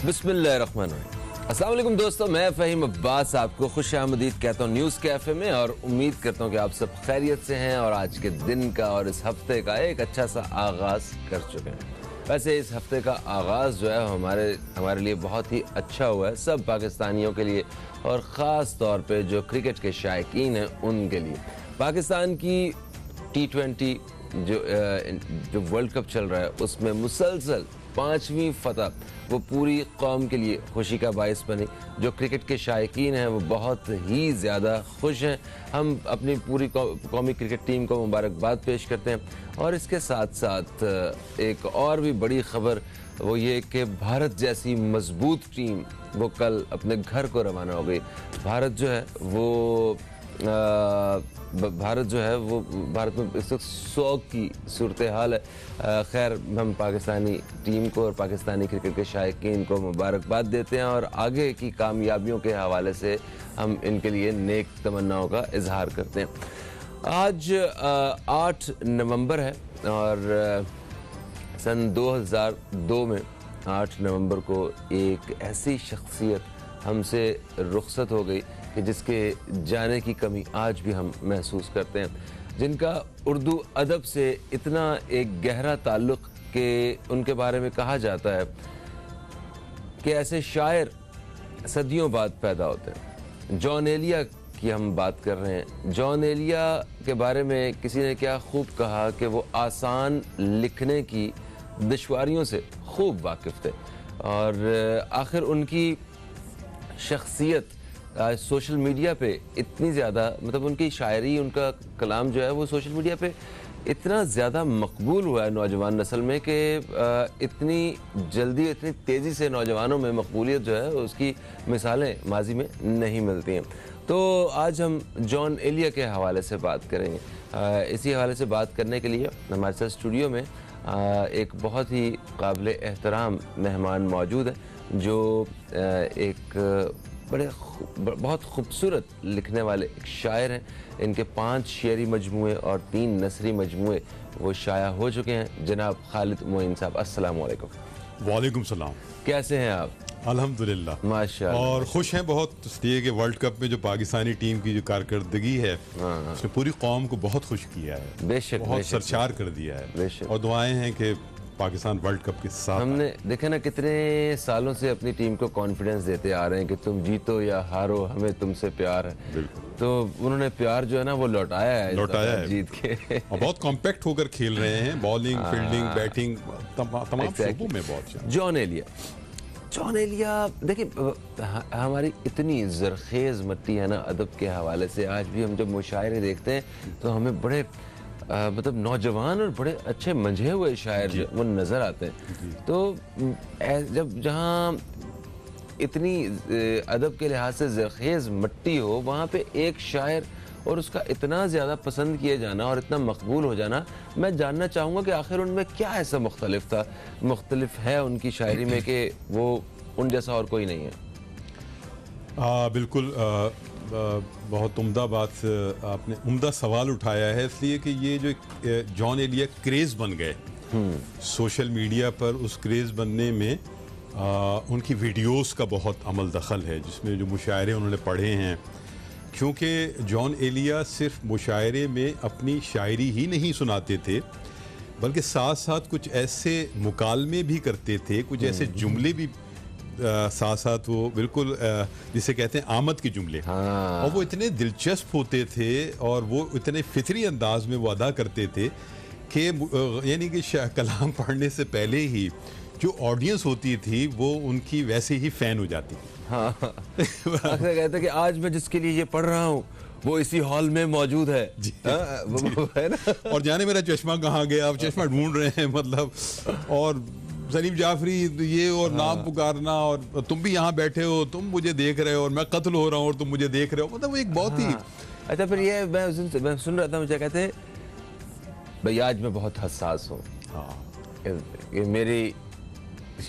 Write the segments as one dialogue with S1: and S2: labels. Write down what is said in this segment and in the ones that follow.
S1: बिस्मिल्लाहिर्रहमानिर्रहीम। अस्सलाम वालेकुम दोस्तों, मैं फ़हीम अब्बास आपको खुशामदीद कहता हूँ न्यूज़ कैफ़े में, और उम्मीद करता हूँ कि आप सब खैरियत से हैं और आज के दिन का और इस हफ्ते का एक अच्छा सा आगाज़ कर चुके हैं। वैसे इस हफ्ते का आगाज़ जो है हमारे लिए बहुत ही अच्छा हुआ है, सब पाकिस्तानियों के लिए और ख़ास तौर पे जो क्रिकेट के शायकीन हैं उनके लिए। पाकिस्तान की T20 जो वर्ल्ड कप चल रहा है उसमें मुसलसल 5वीं फतह वो पूरी कौम के लिए खुशी का बायस बनी। जो क्रिकेट के शायकीन हैं वो बहुत ही ज़्यादा खुश हैं। हम अपनी पूरी कौमी क्रिकेट टीम को मुबारकबाद पेश करते हैं। और इसके साथ साथ एक और भी बड़ी ख़बर वो ये कि भारत जैसी मजबूत टीम वो कल अपने घर को रवाना हो गई। भारत में इस वक्त 100 की सूरत हाल है। खैर, हम पाकिस्तानी टीम को और पाकिस्तानी क्रिकेट के शायकीन को मुबारकबाद देते हैं और आगे की कामयाबियों के हवाले से हम इनके लिए नेक तमन्नाओं का इजहार करते हैं। आज 8 नवंबर है और सन 2002 में 8 नवंबर को एक ऐसी शख्सियत हमसे रुखसत हो गई कि जिसके जाने की कमी आज भी हम महसूस करते हैं, जिनका उर्दू अदब से इतना एक गहरा ताल्लुक़ कि उनके बारे में कहा जाता है कि ऐसे शायर सदियों बाद पैदा होते हैं। जॉन एलिया की हम बात कर रहे हैं। जॉन एलिया के बारे में किसी ने क्या खूब कहा कि वो आसान लिखने की दुश्वारियों से खूब वाकिफ़ थे और आखिर उनकी शख्सियत आज सोशल मीडिया पे इतनी ज़्यादा, मतलब उनकी शायरी, उनका कलाम जो है वो सोशल मीडिया पे इतना ज़्यादा मकबूल हुआ है नौजवान नस्ल में कि इतनी जल्दी, इतनी तेज़ी से नौजवानों में मकबूलियत जो है उसकी मिसालें माजी में नहीं मिलती हैं। तो आज हम जॉन एलिया के हवाले से बात करेंगे। इसी हवाले से बात करने के लिए हमारे साथ स्टूडियो में एक बहुत ही काबिल एहतराम मेहमान मौजूद है जो एक बहुत खूबसूरत लिखने वाले एक शायर हैं। इनके 5 शेरी मजमूए और 3 नसरी मजमूए वो शाया हो चुके हैं। जनाब खालिद मोइन साहब, अस्सलाम वालेकुम।
S2: वालेकुम सलाम।
S1: कैसे हैं आप?
S2: अल्हम्दुलिल्लाह
S1: माशाअल्लाह।
S2: और खुश हैं बहुत, इसलिए कि वर्ल्ड कप में जो पाकिस्तानी टीम की जो कारकर्दगी है उसने पूरी कौम को बहुत खुश किया है,
S1: बेशक,
S2: बहुत सरशार कर दिया है। और दुआएं हैं कि पाकिस्तान वर्ल्ड कप के साथ।
S1: हमने देखे ना कितने सालों से अपनी टीम को कॉन्फिडेंस देते आ रहे हैं कि तुम जीतो या हारो हमें तुमसे प्यार है। तो उन्होंने प्यार जो है ना वो लौटाया है जीत के।
S2: और बहुत कॉम्पैक्ट होकर खेल रहे हैं, बॉलिंग, फील्डिंग, बैटिंग तमाम शोबों में बहुत।
S1: जॉन एलिया देखिए, हमारी इतनी ज़रखेज़ मट्टी है ना अदब के हवाले से। आज भी हम जब मुशायरे देखते हैं तो हमें बड़े मतलब नौजवान और बड़े अच्छे मंझे हुए शायर वो नज़र आते हैं। तो जब जहाँ इतनी अदब के लिहाज से ज़रखेज़ मट्टी हो, वहाँ पे एक शायर और उसका इतना ज़्यादा पसंद किए जाना और इतना मकबूल हो जाना, मैं जानना चाहूँगा कि आखिर उनमें क्या ऐसा मुख्तलिफ है उनकी शायरी में कि वो उन जैसा और कोई नहीं है।
S2: बिल्कुल, बहुत उम्दा बात आपने, उम्दा सवाल उठाया है, इसलिए कि ये जो जॉन एलिया क्रेज़ बन गए सोशल मीडिया पर, उस क्रेज़ बनने में उनकी वीडियोस का बहुत अमल दखल है, जिसमें जो मुशायरे उन्होंने पढ़े हैं। क्योंकि जॉन एलिया सिर्फ मुशायरे में अपनी शायरी ही नहीं सुनाते थे, बल्कि साथ साथ कुछ ऐसे मुकालमे भी करते थे, कुछ ऐसे जुमले भी साथ साथ वो बिल्कुल जिसे कहते हैं आमद के जुमले। और वो इतने दिलचस्प होते थे और वो इतने फितरी अंदाज में वो अदा करते थे कि यानी कि कलाम पढ़ने से पहले ही जो ऑडियंस होती थी वो उनकी वैसे ही फ़ैन हो जाती थी।
S1: अक्सर कहते कि आज मैं जिसके लिए ये पढ़ रहा हूँ वो इसी हॉल में मौजूद है। वो है ना।
S2: और जाने मेरा चश्मा कहाँ गया, आप चश्मा ढूंढ रहे हैं, मतलब। और सलीम जाफरी ये और नाम पुकारना, और तुम भी यहाँ बैठे हो, तुम मुझे देख रहे हो, और मैं कत्ल हो रहा हूँ और तुम मुझे देख रहे हो, मतलब वो एक बहुत ही।
S1: अच्छा, फिर ये मैं सुन रहा था, मुझे कहते भाई आज मैं बहुत हसास हूँ। ये मेरी,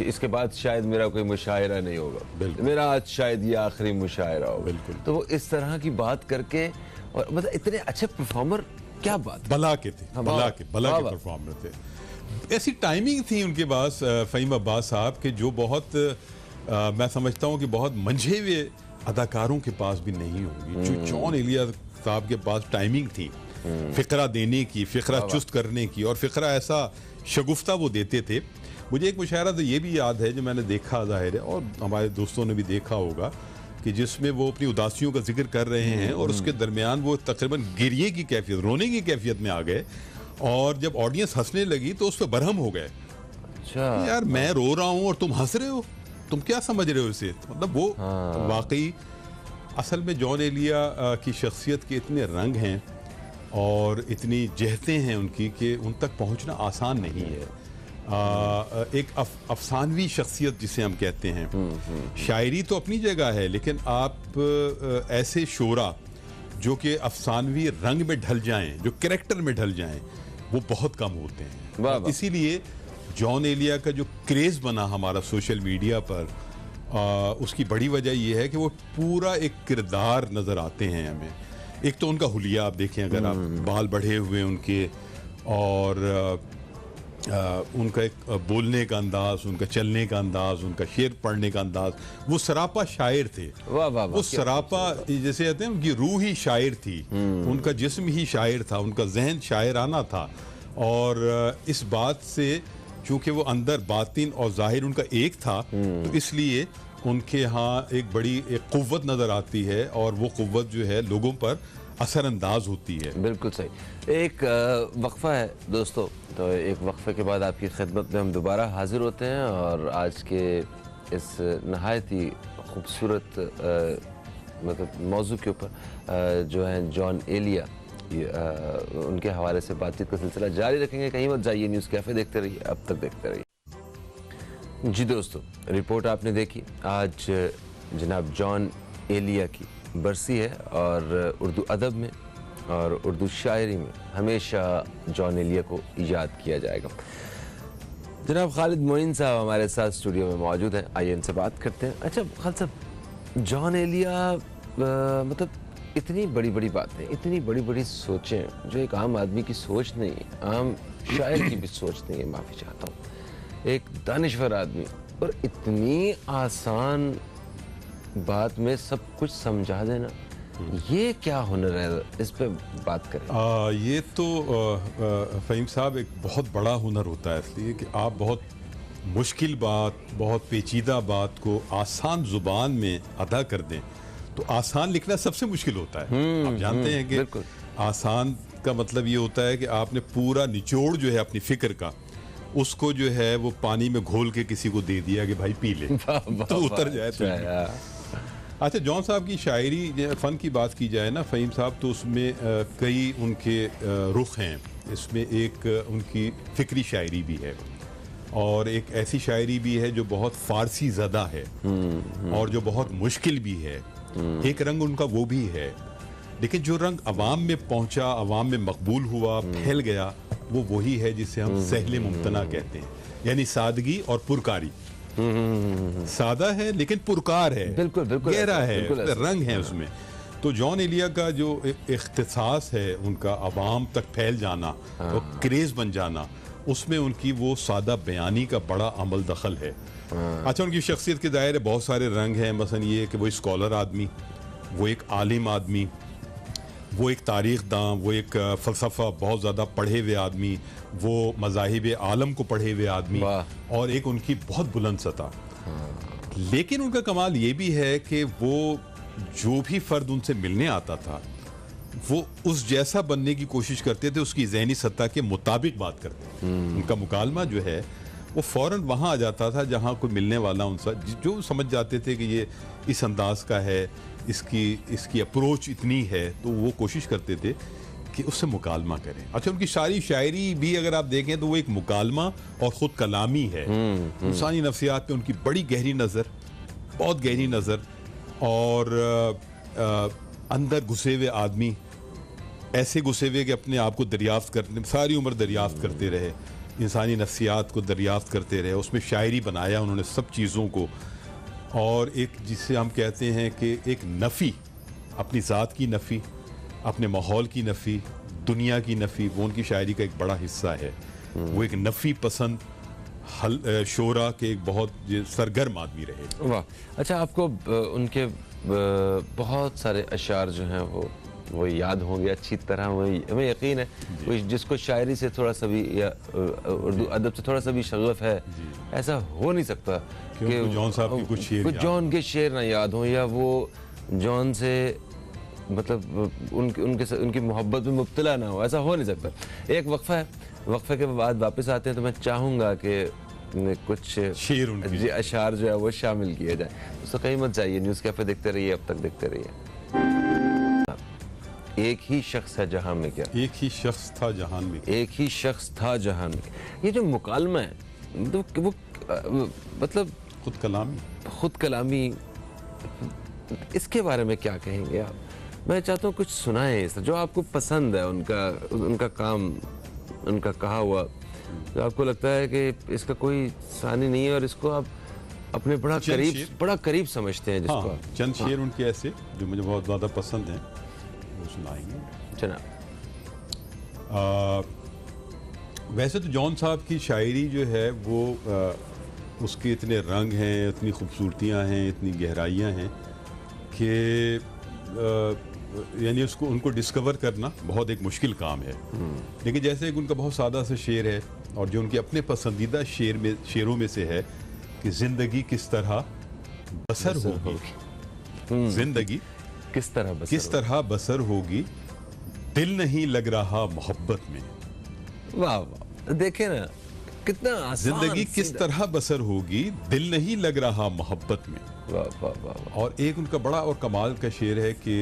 S1: इसके बाद शायद मेरा कोई मुशायरा नहीं होगा, मेरा आज शायद ये आखिरी मुशायरा होगा। बिल्कुल। तो वो इस तरह की बात करके, और मतलब इतने अच्छे परफॉर्मर, क्या बात,
S2: बला के थे, बला के परफॉर्मर थे। ऐसी टाइमिंग थी उनके पास फ़हीम अब्बास साहब के, जो बहुत मैं समझता हूँ कि बहुत मंझे हुए अदाकारों के पास भी नहीं होंगी। जो जॉन एलिया साहब के पास टाइमिंग थी फ़िक्रा देने की, फ़िक्रा चुस्त करने की, और फ़िक्रा ऐसा शगुफ्ता वो देते थे। मुझे एक मुशायरा तो ये भी याद है जो मैंने देखा, ज़ाहिर है, और हमारे दोस्तों ने भी देखा होगा, कि जिसमें वो अपनी उदासियों का जिक्र कर रहे हैं और उसके दरमियान वो तकरीबन गिरिए की कैफियत, रोने की कैफियत में आ गए, और जब ऑडियंस हंसने लगी तो उस पर बरहम हो गए।
S1: अच्छा
S2: यार मैं रो रहा हूँ और तुम हंस रहे हो, तुम क्या समझ रहे हो इसे? मतलब वो वाकई असल में जॉन एलिया की शख्सियत के इतने रंग हैं और इतनी जहतें हैं उनकी कि उन तक पहुंचना आसान नहीं है। एक अफसानवी शख्सियत जिसे हम कहते हैं। शायरी तो अपनी जगह है, लेकिन आप ऐसे शोरा जो कि अफसानवी रंग में ढल जाएं, जो कैरेक्टर में ढल जाएं, वो बहुत कम होते हैं। इसीलिए जॉन एलिया का जो क्रेज़ बना हमारा सोशल मीडिया पर, उसकी बड़ी वजह यह है कि वो पूरा एक किरदार नज़र आते हैं हमें। एक तो उनका हुलिया आप देखें, अगर आप बाल बढ़े हुए उनके, और उनका एक बोलने का अंदाज, उनका चलने का अंदाज, उनका शेर पढ़ने का अंदाज, वो सरापा शायर थे।
S1: वाह वाह,
S2: वो सरापा, जैसे कहते हैं उनकी रूह ही शायर थी, उनका जिस्म ही शायर था, उनका जहन शायराना था। और इस बात से चूंकि वो अंदर बातिन और जाहिर उनका एक था, तो इसलिए उनके यहाँ एक बड़ी एक कुव्वत नज़र आती है, और वो कुव्वत जो है लोगों पर असरअंदाज होती है।
S1: बिल्कुल सही। एक वक्फा है दोस्तों, तो एक वक्फे के बाद आपकी खिदमत में हम दोबारा हाजिर होते हैं, और आज के इस नहायत ही खूबसूरत मतलब मौजू के ऊपर जो है जॉन एलिया, उनके हवाले से बातचीत का सिलसिला जारी रखेंगे। कहीं मत जाइए, न्यूज़ कैफ़े देखते रहिए, अब तक देखते रहिए। जी दोस्तों, रिपोर्ट आपने देखी। आज जनाब जॉन एलिया की बरसी है, और उर्दू अदब में और उर्दू शायरी में हमेशा जॉन एलिया को याद किया जाएगा। जनाब खालिद मोइन साहब हमारे साथ स्टूडियो में मौजूद हैं, आइए इनसे बात करते हैं। अच्छा खालिद साहब, जॉन एलिया मतलब इतनी बड़ी बड़ी बातें, इतनी बड़ी बड़ी सोचें जो एक आम आदमी की सोच नहीं है, आम शायर की भी सोच नहीं है, माफ़ी चाहता हूँ, एक दानिश्वर आदमी, और इतनी आसान बात में सब कुछ समझा देना, ये क्या हुनर है? इस पे बात करें।
S2: ये तो फ़हीम साहब एक बहुत बड़ा हुनर होता है, इसलिए कि आप बहुत मुश्किल बात, बहुत पेचीदा बात को आसान ज़ुबान में अदा कर दें। तो आसान लिखना सबसे मुश्किल होता है। आप जानते हैं कि आसान का मतलब ये होता है कि आपने पूरा निचोड़ जो है अपनी फिक्र का, उसको जो है वो पानी में घोल के किसी को दे दिया कि भाई पी ले, तो उतर जाए। तो अच्छा, जॉन साहब की शायरी, फ़न की बात की जाए ना फ़हीम साहब, तो उसमें कई उनके रुख हैं। इसमें एक उनकी फ़िक्री शायरी भी है, और एक ऐसी शायरी भी है जो बहुत फ़ारसी ज़दा है, और जो बहुत मुश्किल भी है। एक रंग उनका वो भी है, लेकिन जो रंग अवाम में पहुंचा, अवाम में मकबूल हुआ, फैल गया, वो वही है जिसे हम सहले मुमतना कहते हैं, यानी सादगी और पुरकारी। सादा है लेकिन पुरकार है,
S1: बिल्कुल बिल्कुल
S2: गहरा है, रंग है उसमें। तो जॉन एलिया का जो इख्तिसास है, उनका अवाम तक फैल जाना और क्रेज़ बन जाना, उसमें उनकी वो सादा बयानी का बड़ा अमल दखल है। अच्छा, उनकी शख्सियत के दायरे बहुत सारे रंग हैं। मसलन ये कि वो स्कॉलर आदमी, वो एक आलिम आदमी, वो एक तारीख़ दां, वो एक फ़लसफ़ा बहुत ज़्यादा पढ़े हुए आदमी, वो मज़ाहिब आलम को पढ़े हुए आदमी, और एक उनकी बहुत बुलंद सतह। लेकिन उनका कमाल ये भी है कि वो जो भी फ़र्द उनसे मिलने आता था, वो उस जैसा बनने की कोशिश करते थे, उसकी ज़हनी सतह के मुताबिक बात करते। उनका मुकालमा जो है वो फ़ौरन वहाँ आ जाता था जहाँ कोई मिलने वाला उनसे जो समझ जाते थे कि ये इस अंदाज का है, इसकी अप्रोच इतनी है, तो वो कोशिश करते थे कि उससे मुकालमा करें। अच्छा, उनकी सारी शायरी भी अगर आप देखें तो वो एक मुकालमा और ख़ुद कलामी है। इंसानी नफ्सियात पे उनकी बड़ी गहरी नज़र, बहुत गहरी नज़र, और अंदर घुसे हुए आदमी, ऐसे घुसे हुए कि अपने आप को दरियाफ्त करने, सारी उम्र दरियाफ्त करते रहे, इंसानी नफ्सियात को दरियाफ्त करते रहे, उसमें शायरी बनाया उन्होंने सब चीज़ों को। और एक जिसे हम कहते हैं कि एक नफ़ी, अपनी ज़ात की नफ़ी, अपने माहौल की नफ़ी, दुनिया की नफ़ी, वो उनकी शायरी का एक बड़ा हिस्सा है। वो एक नफ़ी पसंद शोरा के एक बहुत सरगर्म आदमी रहे।
S1: वाह। अच्छा, आपको उनके बहुत सारे अशार जो हैं वो याद होंगे अच्छी तरह। वही हमें यकीन है कोई जिसको शायरी से थोड़ा सा भी या उर्दू अदब से थोड़ा सा भी शगफ है, ऐसा हो नहीं सकता
S2: कि जॉन साहब के कुछ
S1: जॉन के शेर ना याद हों, या वो जॉन से मतलब उनकी मोहब्बत में मुब्तला ना हो, ऐसा हो नहीं सकता। एक वक्फा है, वक्फे के बाद वापस आते हैं तो मैं चाहूँगा कि कुछ
S2: शेर उनके
S1: अशार जो है वो शामिल किए जाए। तो कहीं मत जाइए, न्यूज़ कैफे देखते रहिए, अब तक देखते रहिए। एक ही शख्स है जहां में, क्या
S2: एक ही शख्स था जहान में,
S1: एक ही शख्स था जहां में। ये जो मुकालमा है तो वो मतलब खुद कलामी, इसके बारे में क्या कहेंगे आप? मैं चाहता हूँ कुछ सुनाएं इस जो आपको पसंद है, उनका काम, उनका कहा हुआ, तो आपको लगता है कि इसका कोई सानी नहीं है और इसको आप अपने बड़ा करीब समझते हैं जिसको।
S2: हाँ, चंद शेर उनके ऐसे जो मुझे बहुत ज़्यादा पसंद हैं, वो सुनाएंगे
S1: जनाब।
S2: वैसे तो जॉन साहब की शायरी जो है वो उसके इतने रंग हैं, इतनी खूबसूरतियाँ हैं, इतनी गहराइयाँ हैं कि यानी उनको डिस्कवर करना बहुत एक मुश्किल काम है। लेकिन जैसे एक उनका बहुत सादा सा शेर है और जो उनके अपने पसंदीदा शेरों में से है कि ज़िंदगी किस तरह बसर होगी, ज़िंदगी
S1: किस तरह
S2: बसर होगी, दिल नहीं लग रहा मोहब्बत में।
S1: वाह वाह, देखे ना कितना आसान।
S2: जिंदगी किस तरह बसर होगी, दिल नहीं लग रहा मोहब्बत में।
S1: वाह वाह वाह।
S2: और एक उनका बड़ा और कमाल का शेर है कि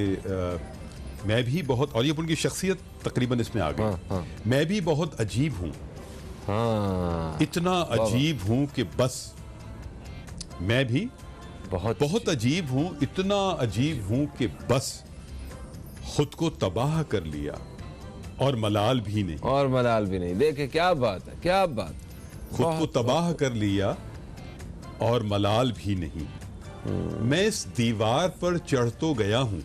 S2: मैं भी बहुत, और ये उनकी शख्सियत तकरीबन इसमें आ गई।
S1: हाँ।
S2: मैं भी बहुत अजीब हूँ,
S1: हाँ,
S2: इतना अजीब हूँ कि बस, मैं भी बहुत अजीब हूँ, इतना अजीब हूँ कि बस खुद को तबाह कर लिया और मलाल भी नहीं।
S1: देखे क्या बात है, क्या बात।
S2: खुद को तबाह कर लिया और मलाल भी नहीं। मैं इस दीवार पर चढ़ तो गया हूं,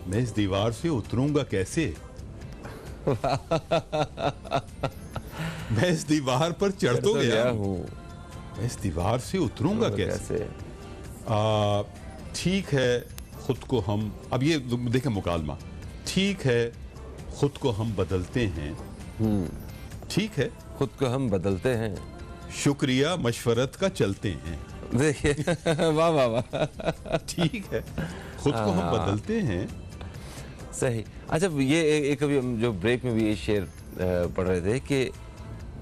S2: मैं इस दीवार से उतरूंगा कैसे। मैं इस दीवार पर चढ़ तो गया हूं, मैं इस दीवार से उतरूंगा कैसे। ठीक है खुद को हम, अब ये देखें मुकालमा, ठीक है खुद को हम बदलते हैं, ठीक है
S1: खुद को हम बदलते हैं,
S2: शुक्रिया मशवरत का चलते हैं।
S1: देखिए वाह वाह वाह।
S2: ठीक है खुद को हम बदलते हैं।
S1: सही। अच्छा, ये एक अभी हम जो ब्रेक में भी ये शेर पढ़ रहे थे कि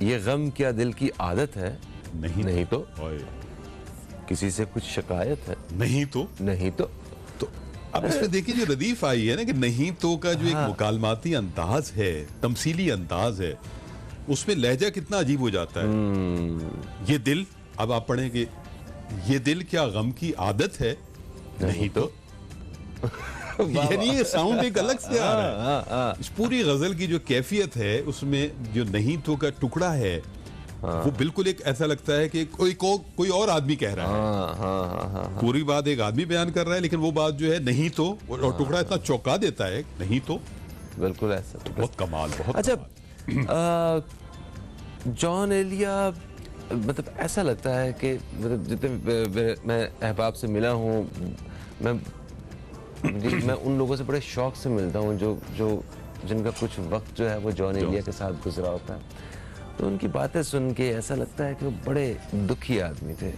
S1: ये गम क्या दिल की आदत है, नहीं तो किसी से कुछ शिकायत है, नहीं तो
S2: अब इसमें देखिए जो रदीफ आई है ना कि नहीं तो का जो एक मुकालमाती अंदाज है, तमसीली अंदाज है, उसमें लहजा कितना अजीब हो जाता है। ये दिल, अब आप पढ़ें कि ये दिल क्या गम की आदत है, नहीं तो। यानी ये साउंड एक अलग से आ रहा है। इस पूरी गजल की जो कैफियत है उसमें जो नहीं तो का टुकड़ा है, वो बिल्कुल एक ऐसा लगता है कि कोई और आदमी कह रहा है। पूरी बात एक आदमी बयान कर रहा है, लेकिन वो बात जो है नहीं तो, और टुकड़ा इतना चौंका देता है, नहीं तो।
S1: बिल्कुल ऐसा,
S2: बहुत कमाल, बहुत।
S1: अच्छा, जॉन एलिया, मतलब ऐसा लगता है कि मतलब जितने मैं अहबाब से मिला हूँ, मैं उन लोगों से बड़े शौक से मिलता हूँ जो जिनका कुछ वक्त जो है वो जॉन एलिया के साथ गुजरा होता है। तो उनकी बातें सुन के ऐसा लगता है कि वो बड़े दुखी आदमी थे।